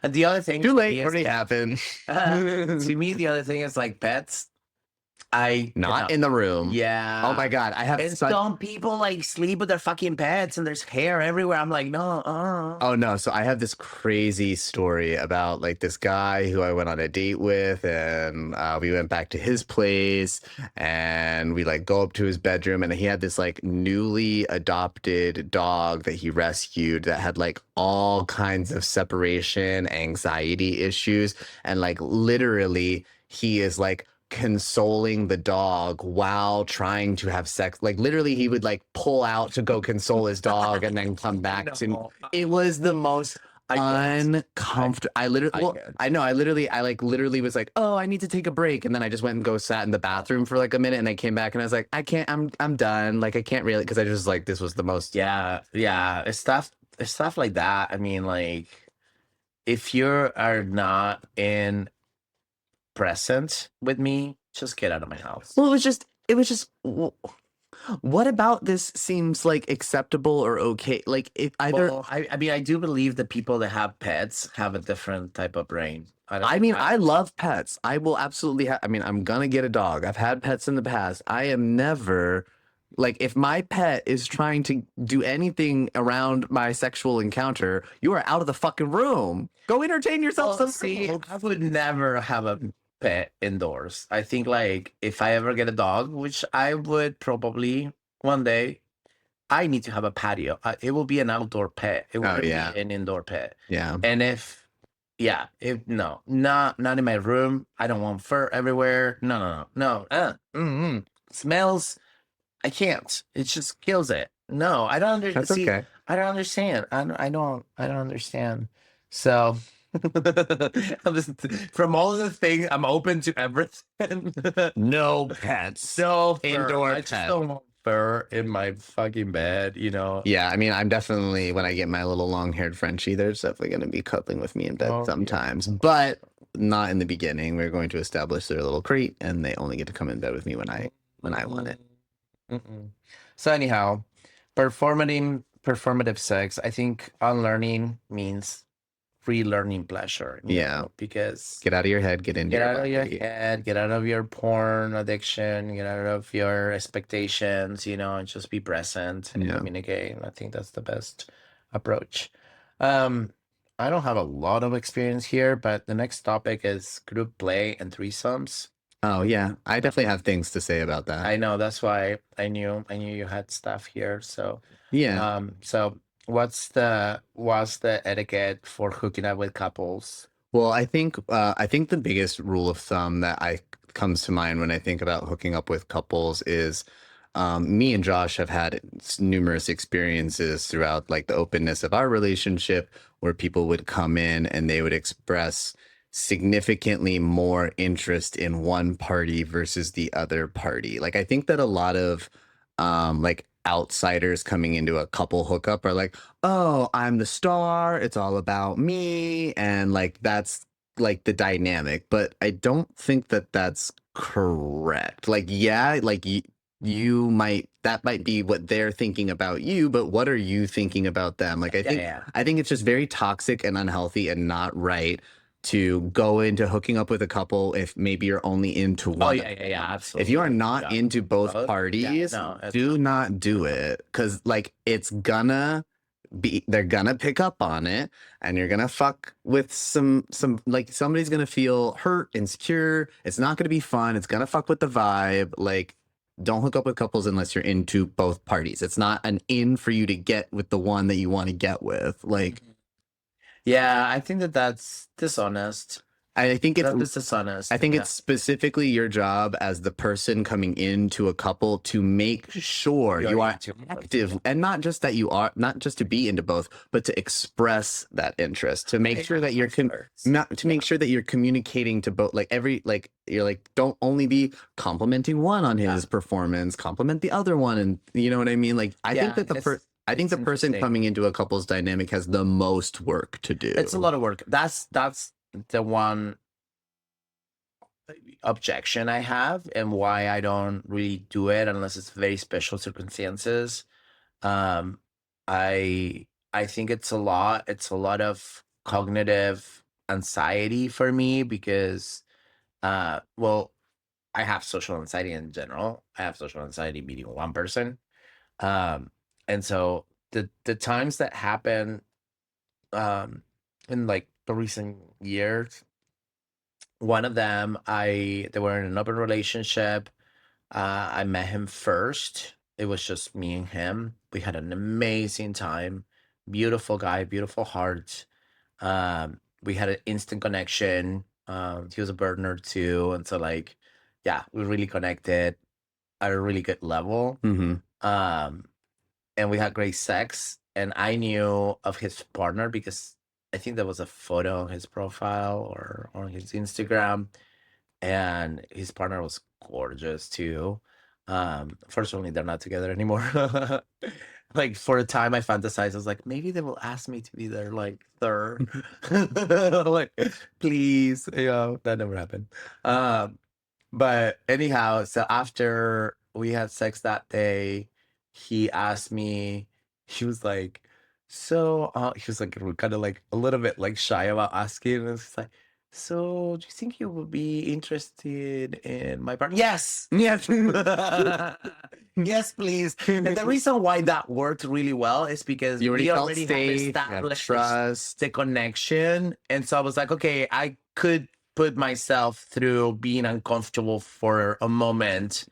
And the other thing, too late, already happened. To me, the other thing is like pets. Not in the room. Yeah. Oh my God. I have and some people like sleep with their fucking pets and there's hair everywhere. I'm like, no. Oh no. So I have this crazy story about like this guy who I went on a date with, and we went back to his place, and we like go up to his bedroom, and he had this like newly adopted dog that he rescued that had like all kinds of separation anxiety issues. And like literally he is like consoling the dog while trying to have sex. Like literally he would like pull out to go console his dog and then come back to it was the most uncomfortable. I literally was like, oh, I need to take a break, and then I just went and go sat in the bathroom for like a minute, and I came back and I was like, I can't, I'm done, like I can't really, because I just like this was the most it's stuff like that. I mean, like if you are not in present with me, just get out of my house. Well, it was just what about this seems like acceptable or okay? Like if either I mean, I do believe that people that have pets have a different type of brain. I love pets. I will absolutely I mean, I'm gonna get a dog. I've had pets in the past. I am never like, if my pet is trying to do anything around my sexual encounter, you are out of the fucking room. Go entertain yourself. I would never have a pet indoors. I think like if I ever get a dog, which I would probably one day, I need to have a patio. It will be an outdoor pet. It will be an indoor pet. Yeah. And if not in my room. I don't want fur everywhere. No. Smells. I can't. It just kills it. No, I don't understand. That's okay. I don't understand. I don't understand. So from all of the things, I'm open to everything. No pets. No indoor I just don't want fur in my fucking bed, you know. Yeah, I mean, I'm definitely, when I get my little long-haired Frenchie, they're definitely going to be cuddling with me in bed sometimes, but not in the beginning. We're going to establish their little crate, and they only get to come in bed with me when I want it. So anyhow, performative sex, I think unlearning means relearning pleasure. You know, because get out of your head, get out of your head, get out of your porn addiction, get out of your expectations, you know, and just be present and communicate. I think that's the best approach. I don't have a lot of experience here, but the next topic is group play and threesomes. Oh yeah, I definitely have things to say about that. I know, that's why I knew you had stuff here. So yeah. So what's the etiquette for hooking up with couples? Well, I think the biggest rule of thumb that comes to mind when I think about hooking up with couples is me and Josh have had numerous experiences throughout like the openness of our relationship where people would come in and they would express significantly more interest in one party versus the other party. Like I think that a lot of like outsiders coming into a couple hookup are like, oh, I'm the star, it's all about me, and like that's like the dynamic, but I don't think that that's correct. Like like you might, that might be what they're thinking about you, but what are you thinking about them? Like I think it's just very toxic and unhealthy and not right to go into hooking up with a couple if maybe you're only into one. Oh yeah, absolutely. If you are not into both parties, do not do it, because like they're gonna pick up on it, and you're gonna fuck with some like somebody's gonna feel hurt, insecure. It's not gonna be fun. It's gonna fuck with the vibe. Like, don't hook up with couples unless you're into both parties. It's not an in for you to get with the one that you want to get with. Like, yeah, I think that's dishonest. I think it's dishonest. I think it's specifically your job as the person coming into a couple to make sure you are active, and not just that you are, not just to be into both, but to express that interest, to make sure that you're make sure that you're communicating to both. Like you're like, don't only be complimenting one on his performance, compliment the other one, and you know what I mean. Like I think that the person coming into a couple's dynamic has the most work to do. It's a lot of work. That's the one objection I have, and why I don't really do it unless it's very special circumstances. I think it's a lot of cognitive anxiety for me, because well, I have social anxiety in general. I have social anxiety meeting one person. And so the times that happen in like the recent years, one of them, they were in an open relationship. I met him first. It was just me and him. We had an amazing time. Beautiful guy, beautiful heart. We had an instant connection. He was a burner too, and so like, yeah, we really connected at a really good level. Um, and we had great sex. And I knew of his partner because I think there was a photo on his profile or on his Instagram, and his partner was gorgeous too. Fortunately, they're not together anymore. Like for a time, I fantasized. I was like, maybe they will ask me to be their like third. Like, please, that never happened. But anyhow, so after we had sex that day, he asked me, he was like, he was like kind of like a little bit like shy about asking. And it's like, so do you think you would be interested in my partner? Yes, yes, yes, please. And the reason why that worked really well is because You already we felt already safe, had you have established trust. the connection. And so I was like, okay, I could put myself through being uncomfortable for a moment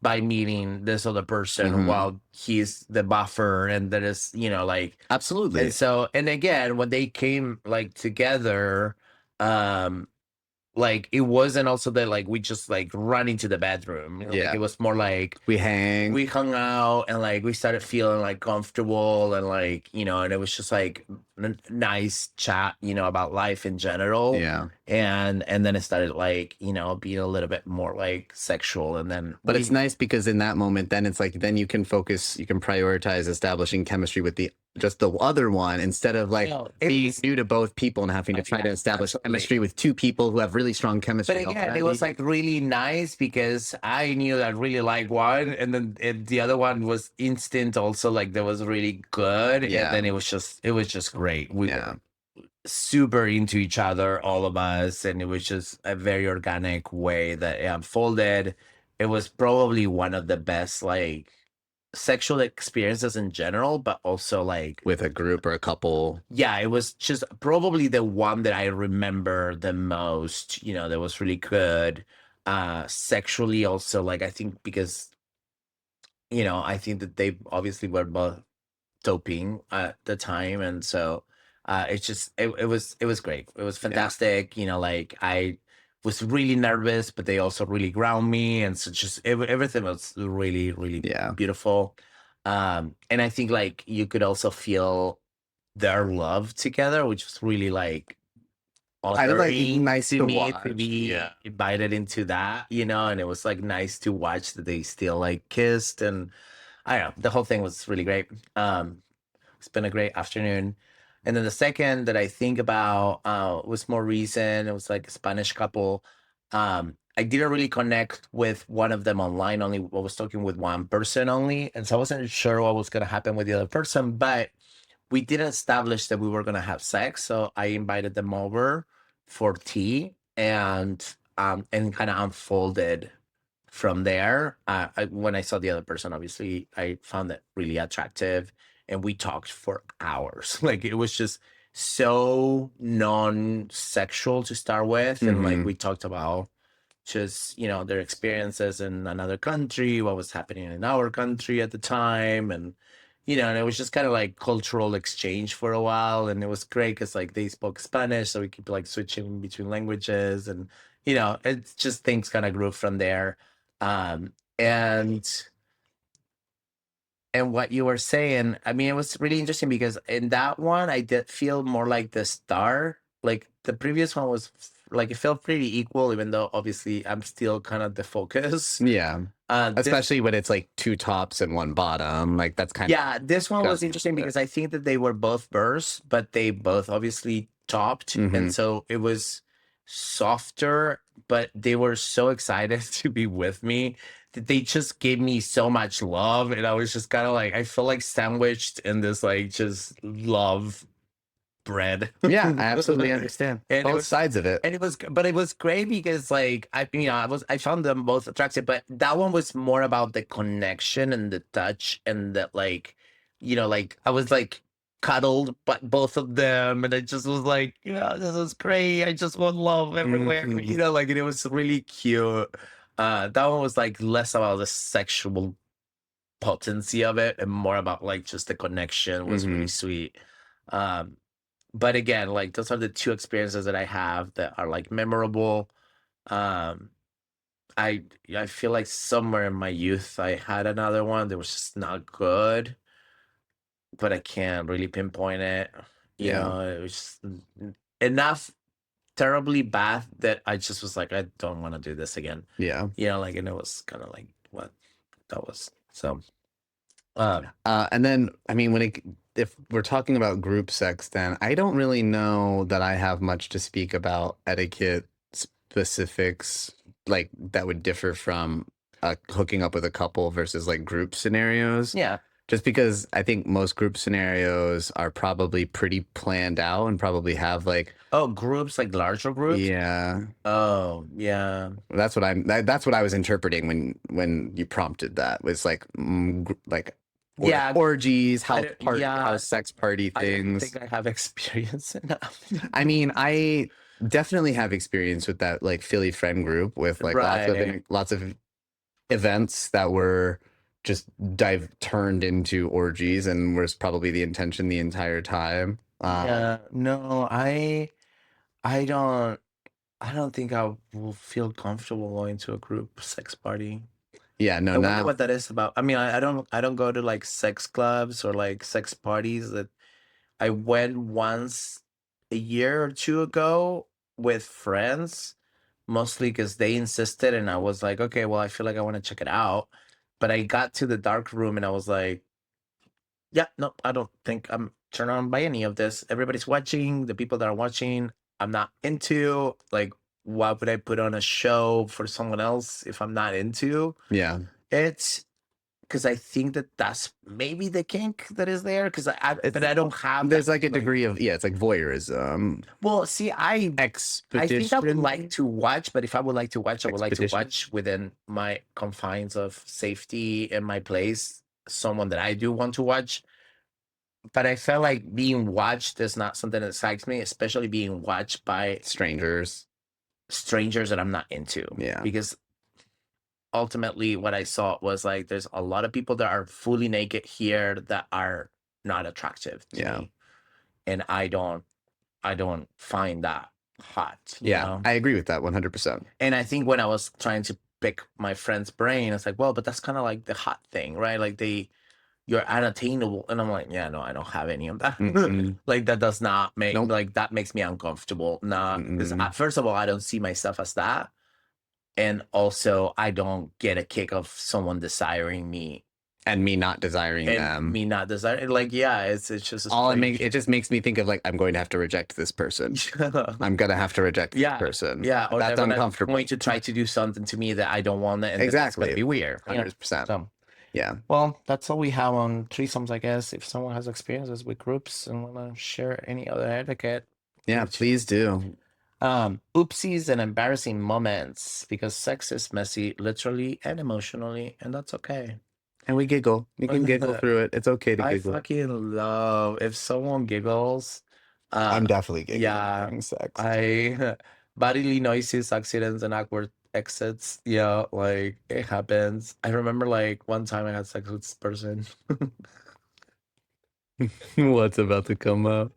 by meeting this other person while he's the buffer and there is, like, Absolutely. and so, and again, when they came like together, um like it wasn't also that like we just like run into the bedroom. Like it was more like we hung out and like we started feeling like comfortable and like, and it was just like nice chat, about life in general. Yeah. And then it started like, being a little bit more like sexual. And then But it's nice because in that moment, then it's like, then you can prioritize establishing chemistry with just the other one instead of like being new to both people and having to try to establish chemistry with two people who have really strong chemistry. But again, it was like really nice because I knew that I really liked one, and then the other one was instant. Also, like that was really good, and then it was just great. We were super into each other, all of us, and it was just a very organic way that it unfolded. It was probably one of the best like sexual experiences in general, but also like with a group or a couple. Yeah, it was just probably the one that I remember the most, that was really good. Sexually also, like I think because, I think that they obviously were both doping at the time. And so it's just it was great. It was fantastic. Like I was really nervous, but they also really ground me. And so just everything was really, really beautiful. And I think like you could also feel their love together, which was really like nice to me watch. to be invited into that, and it was like nice to watch that they still like kissed, and I don't know, the whole thing was really great. It's been a great afternoon. And then the second that I think about was more recent. It was like a Spanish couple. I didn't really connect with one of them online. I was talking with one person only, and so I wasn't sure what was going to happen with the other person, but we didn't establish that we were going to have sex. So I invited them over for tea, and kind of unfolded from there. When I saw the other person, obviously I found it really attractive, and we talked for hours. Like it was just so non-sexual to start with. And like we talked about just, their experiences in another country, what was happening in our country at the time. And, and it was just kind of like cultural exchange for a while. And it was great because like they spoke Spanish, so we keep like switching between languages, and, it's just things kind of grew from there. And what you were saying, I mean, it was really interesting because in that one, I did feel more like the star. Like the previous one was like, it felt pretty equal, even though obviously I'm still kind of the focus. Yeah. Especially when it's like two tops and one bottom. Like that's kind of. This one was interesting because I think that they were both bursts, but they both obviously topped. And so it was softer, but they were so excited to be with me that they just gave me so much love. And I was just kind of like, I feel like sandwiched in this like just love bread. Yeah, I absolutely understand And both sides of it. And it was great because like I found them both attractive, but that one was more about the connection and the touch and that like, like I was like cuddled but both of them, and I just was like, this is great. I just want love everywhere. Like, and it was really cute. That one was like less about the sexual potency of it and more about like just the connection was really sweet. But again, like those are the two experiences that I have that are like memorable. um I feel like somewhere in my youth I had another one that was just not good, but I can't really pinpoint it. It was just enough terribly bad that I just was like, I don't want to do this again. Like, and it was kind of like what that was. So and then I mean, if we're talking about group sex, then I don't really know that I have much to speak about etiquette specifics like that would differ from hooking up with a couple versus like group scenarios. Just because I think most group scenarios are probably pretty planned out and probably have like groups, like larger groups. Yeah. That's what that's what I was interpreting when you prompted that, was like orgies, house sex party things. I think I have experience enough. I mean, I definitely have experience with that like Philly friend group with like lots of events that were just turned into orgies and was probably the intention the entire time. No, I don't think I will feel comfortable going to a group sex party. I wonder what that is about. I mean, I don't go to like sex clubs or like sex parties. That I went once a year or two ago with friends, mostly because they insisted, and I was like, okay, well, I feel like I want to check it out. But I got to the dark room and I was like, yeah, no, I don't think I'm turned on by any of this. Everybody's watching. The people that are watching, I'm not into. Like, why would I put on a show for someone else if I'm not into? It's because I think that's maybe the kink that is there. Because but I don't have. There's like a degree of it's like voyeurism. Well, see, I think I would like to watch, but if I would like to watch, I would like to watch within my confines of safety in my place. Someone that I do want to watch. But I felt like being watched is not something that excites me, especially being watched by strangers that I'm not into. Because ultimately what I saw was like there's a lot of people that are fully naked here that are not attractive to me. And I don't find that hot. I agree with that 100%. And I think when I was trying to pick my friend's brain, it's like, well, but that's kind of like the hot thing, right? Like you're unattainable. And I'm like, no, I don't have any of that. Like that does not make like that makes me uncomfortable. Because first of all, I don't see myself as that. And also I don't get a kick of someone desiring me. And me not desiring them. Me not desiring, like, it's just it just makes me think of like, I'm going to have to reject this person. I'm gonna have to reject this person. Or that's uncomfortable. Going to try to do something to me that I don't want, and exactly, it's gonna be weird. 100%. So, well, that's all we have on threesomes, I guess. If someone has experiences with groups and want to share any other etiquette, please do. Oopsies and embarrassing moments, because sex is messy, literally and emotionally, and that's okay. And we giggle. You can giggle through it. It's okay to giggle. I fucking love if someone giggles. I'm definitely giggling during sex. Bodily noises, accidents, and awkward exits. Like it happens. I remember like one time I had sex with this person. What's about to come up?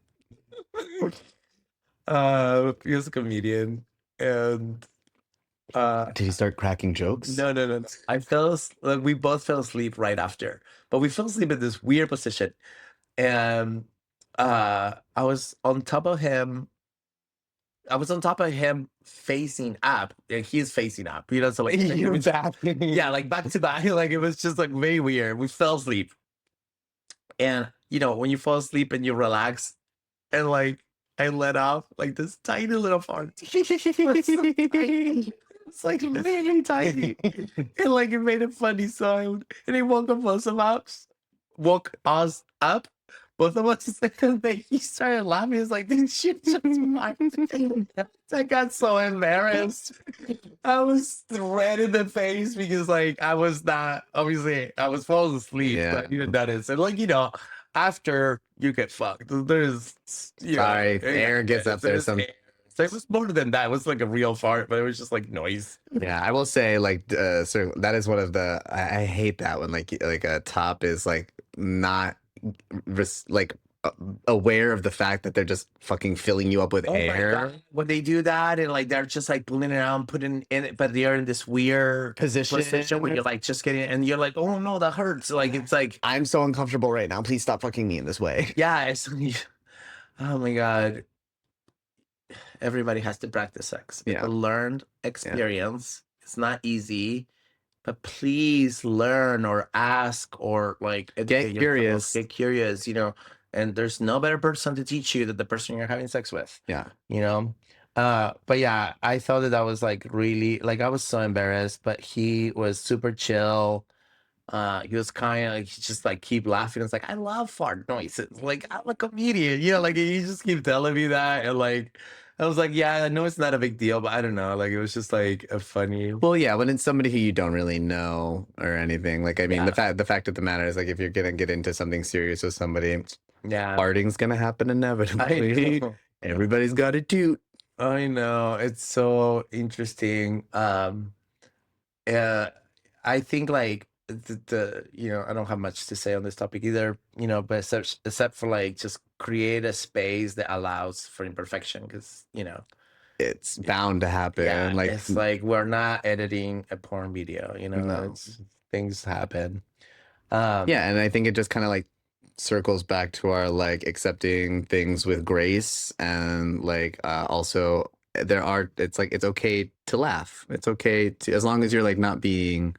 He was a comedian, and did he start cracking jokes? No. We both fell asleep right after, but we fell asleep in this weird position, and I was on top of him. Facing up, and he's facing up. So like you're back. Like back to back. Like it was just like very weird. We fell asleep, and when you fall asleep and you relax, and like I let off like this tiny little fart. It's like very tiny, and like it made a funny sound, and it woke us up, both of us, he started laughing. He's like, this shit just fine. I got so embarrassed. I was red in the face because like I was not, obviously I was falling asleep, so I didn't notice. And like, after you get fucked, there's, air gets up there. So it was more than that. It was like a real fart, but it was just like noise. Yeah, I will say like so that is one of the I hate that when like a top is like not like aware of the fact that they're just fucking filling you up with air. When they do that and like they're just like pulling it out, putting in it, but they're in this weird position where you're like just getting, and you're like, oh no, that hurts. Like it's like I'm so uncomfortable right now. Please stop fucking me in this way. Yeah, it's oh my god. Everybody has to practice sex. It's a learned experience. It's not easy, but please learn or ask or like get curious. Get curious, and there's no better person to teach you than the person you're having sex with. Yeah. But yeah, I thought that was like really, like I was so embarrassed, but he was super chill. He was kind of like, he just like keep laughing. It's like, I love fart noises. Like I'm a comedian, like he just keep telling me that. And like, I was like, yeah, I know it's not a big deal, but I don't know. Like it was just like a funny. Well, yeah, when it's somebody who you don't really know or anything. Like, I mean, the fact of the matter is like, if you're going to get into something serious with somebody, farting's going to happen inevitably. Everybody's got a toot. I know. It's so interesting. I think like, I don't have much to say on this topic either, but except for like just create a space that allows for imperfection, because it's bound to happen. Yeah, like it's like we're not editing a porn video, things happen. Yeah, and I think it just kind of like circles back to our like accepting things with grace, and like also it's like it's okay to laugh. It's okay to, as long as you're like not being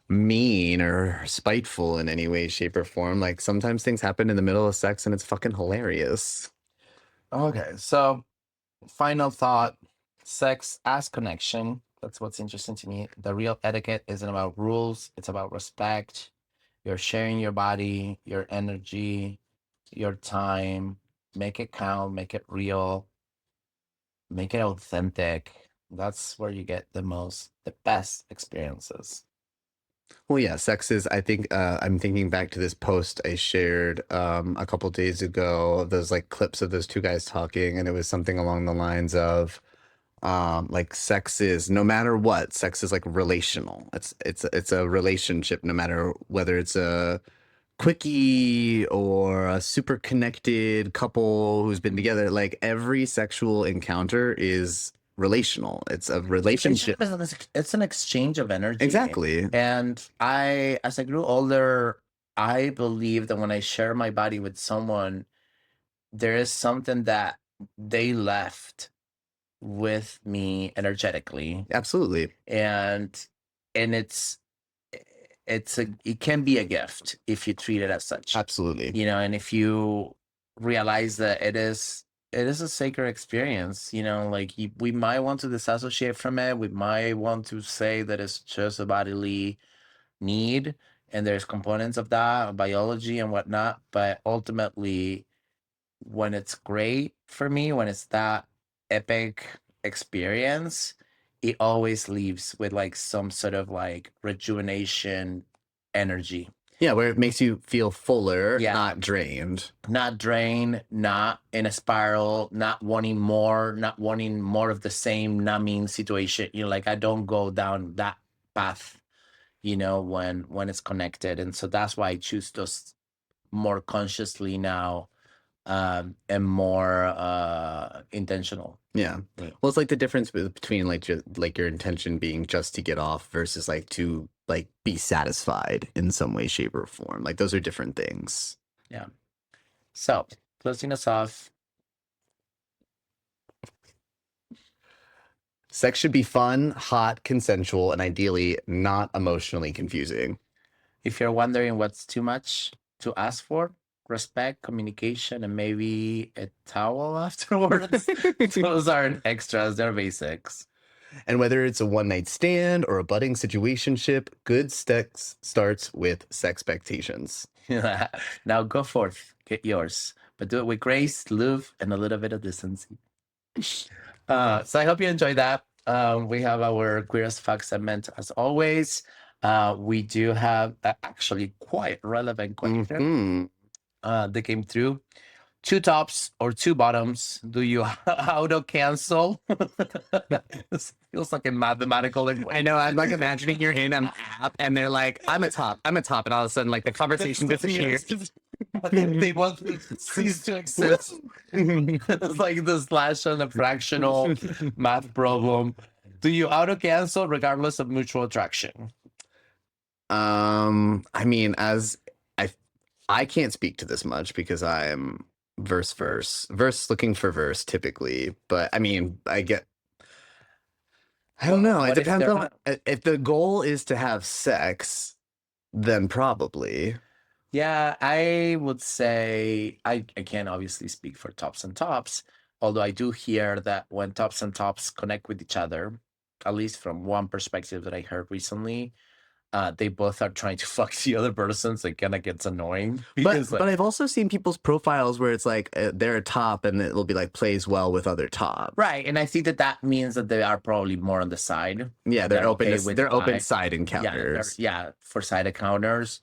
mean or spiteful in any way, shape, or form. Like sometimes things happen in the middle of sex and it's fucking hilarious. Okay, so final thought: sex as connection. That's what's interesting to me. The real etiquette isn't about rules, it's about respect. You're sharing your body, your energy, your time. Make it count, make it real, make it authentic. That's where you get the best experiences. Well, yeah, sex is, I think, I'm thinking back to this post I shared a couple days ago of those like clips of those two guys talking, and it was something along the lines of like sex is, no matter what, sex is like relational. It's a relationship, no matter whether it's a quickie or a super connected couple who's been together. Like every sexual encounter is relational. It's a relationship. It's an exchange of energy. Exactly. And as I grew older, I believe that when I share my body with someone, there is something that they left with me energetically. Absolutely. And it can be a gift if you treat it as such. Absolutely. And if you realize that it is a sacred experience, like we might want to disassociate from it. We might want to say that it's just a bodily need and there's components of that, biology and whatnot. But ultimately, when it's great for me, when it's that epic experience, it always leaves with like some sort of like rejuvenation energy. Yeah, where it makes you feel fuller, not drained. Not drained, not in a spiral, not wanting more of the same numbing situation. Like I don't go down that path, when it's connected. And so that's why I choose those more consciously now, and more intentional. Yeah. Well, it's like the difference between like your intention being just to get off versus like to like be satisfied in some way, shape, or form. Like those are different things. Yeah. So closing us off. Sex should be fun, hot, consensual, and ideally not emotionally confusing. If you're wondering what's too much to ask for, respect, communication, and maybe a towel afterwards. Those aren't extras, they're basics. And whether it's a one-night stand or a budding situationship, good sex starts with Sexpectations. Now go forth, get yours, but do it with grace, love, and a little bit of decency. So I hope you enjoyed that. We have our Queer as Fuck segment as always. We do have actually quite relevant question that came through. 2 tops or 2 bottoms, do you auto cancel? This feels like a mathematical equation. I know. I'm like imagining you're in an app and they're like, I'm a top, and all of a sudden, like the conversation disappears. They want to cease to exist. It's like the slash on a fractional math problem. Do you auto cancel regardless of mutual attraction? I mean, as I can't speak to this much because I'm verse looking for verse typically, but I mean, I don't know. It depends on if the goal is to have sex, then probably. Yeah, I would say I can't obviously speak for tops and tops, although I do hear that when tops and tops connect with each other, at least from one perspective that I heard recently, they both are trying to fuck the other person, so it kind of gets annoying. But I've also seen people's profiles where it's like they're a top and it'll be like plays well with other tops. Right, and I think that means that they are probably more on the side. Yeah, they're open. They're open side encounters. Yeah, for side encounters.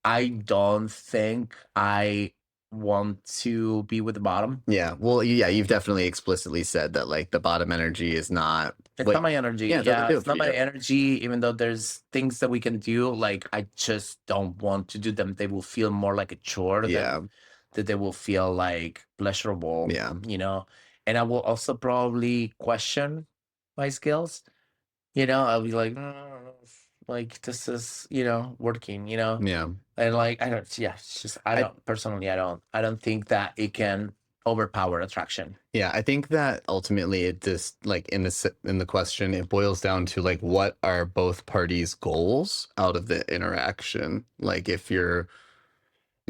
I don't think I want to be with the bottom. Yeah, well, yeah, you've definitely explicitly said that like the bottom energy is not. It's not my energy. Yeah, it's not my energy. Even though there's things that we can do, like I just don't want to do them. They will feel more like a chore. Yeah, that they will feel like pleasurable. Yeah, you know, and I will also probably question my skills. You know, I'll be like, like this is working. Yeah. And like I don't. Yeah, it's just I don't personally. I don't think that it can overpower attraction. Yeah, I think that ultimately it just like in the question it boils down to like what are both parties' goals out of the interaction. Like if your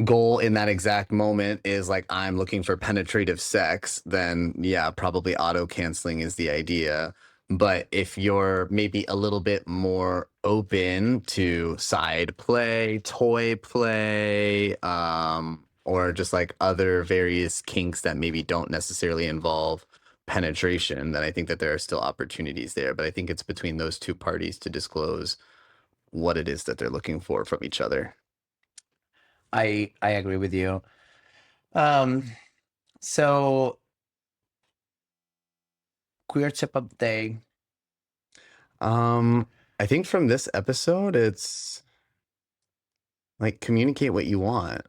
goal in that exact moment is like I'm looking for penetrative sex, then yeah, probably auto canceling is the idea. But if you're maybe a little bit more open to side play, toy play, or just like other various kinks that maybe don't necessarily involve penetration, then I think that there are still opportunities there. But I think it's between those two parties to disclose what it is that they're looking for from each other. I agree with you. So queer tip of the day. I think from this episode, it's like communicate what you want.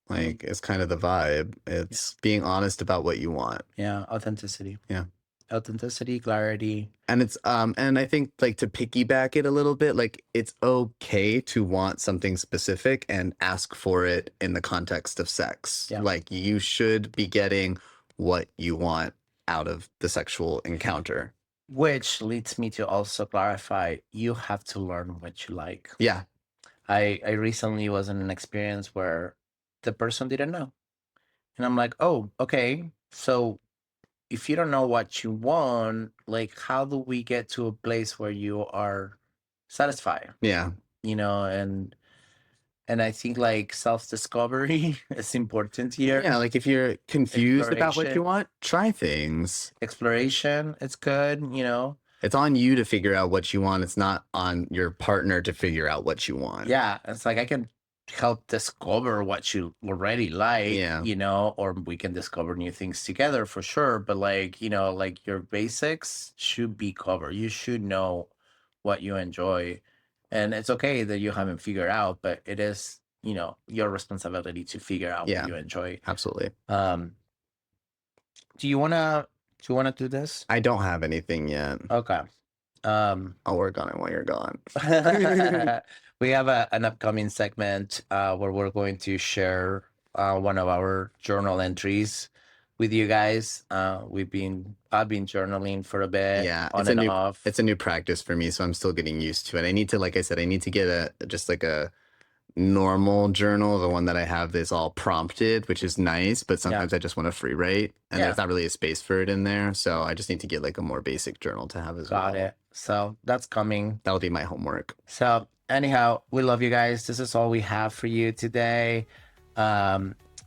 Like it's kind of the vibe. It's being honest about what you want. Yeah, authenticity. Yeah. Authenticity, clarity. And it's and I think like to piggyback it a little bit, like it's okay to want something specific and ask for it in the context of sex. Yeah. Like you should be getting what you want out of the sexual encounter. Which leads me to also clarify, you have to learn what you like. Yeah. I recently was in an experience where the person didn't know. And I'm like, oh, okay. So if you don't know what you want, like how do we get to a place where you are satisfied? Yeah. And I think like self-discovery is important here. Yeah, like if you're confused about what you want, try things. Exploration, it's good, It's on you to figure out what you want. It's not on your partner to figure out what you want. Yeah, it's like I can help discover what you already like, or we can discover new things together for sure. But like, like your basics should be covered. You should know what you enjoy. And it's okay that you haven't figured out, but it is, your responsibility to figure out what you enjoy. Absolutely. Do you wanna do this? I don't have anything yet. Okay. I'll work on it while you're gone. We have an upcoming segment where we're going to share one of our journal entries with you guys. I've been journaling for a bit. Yeah, on and off. It's a new practice for me, so I'm still getting used to it. I need to, like I said, I need to get just like a normal journal, the one that I have is all prompted, which is nice, but sometimes I just want to free write, and there's not really a space for it in there. So I just need to get like a more basic journal to have as well. Got it. So that's coming. That'll be my homework. So anyhow, we love you guys. This is all we have for you today.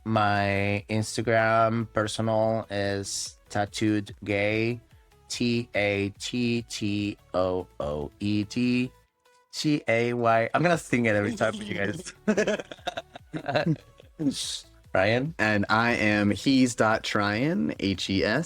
My Instagram personal is tattooed gay, TATTOOED GAY. I'm gonna sing it every time for you guys. Ryan? And I am he's.tryan, HES.TRYAN.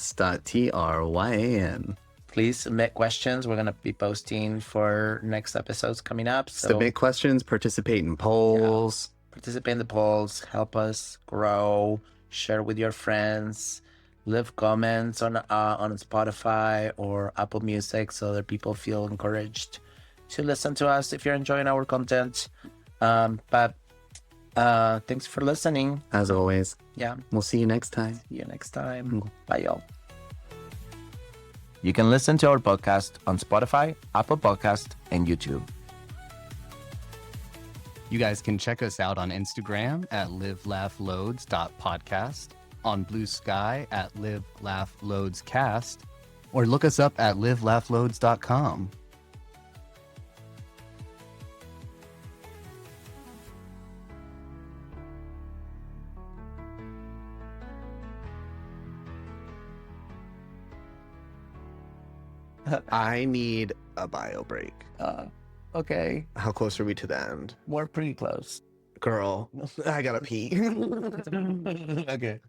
Please submit questions. We're gonna be posting for next episodes coming up. So submit questions, participate in polls. Participate in the polls, help us grow, share with your friends, leave comments on Spotify or Apple Music so that people feel encouraged to listen to us if you're enjoying our content. But thanks for listening. As always. Yeah. We'll see you next time. See you next time. Bye, y'all. You can listen to our podcast on Spotify, Apple Podcast, and YouTube. You guys can check us out on Instagram at LiveLaughLoads.podcast, on Bluesky at LiveLaughLoadsCast, or look us up at LiveLaughLoads.com. I need a bio break. Okay. How close are we to the end? We're pretty close. Girl, I gotta pee. Okay.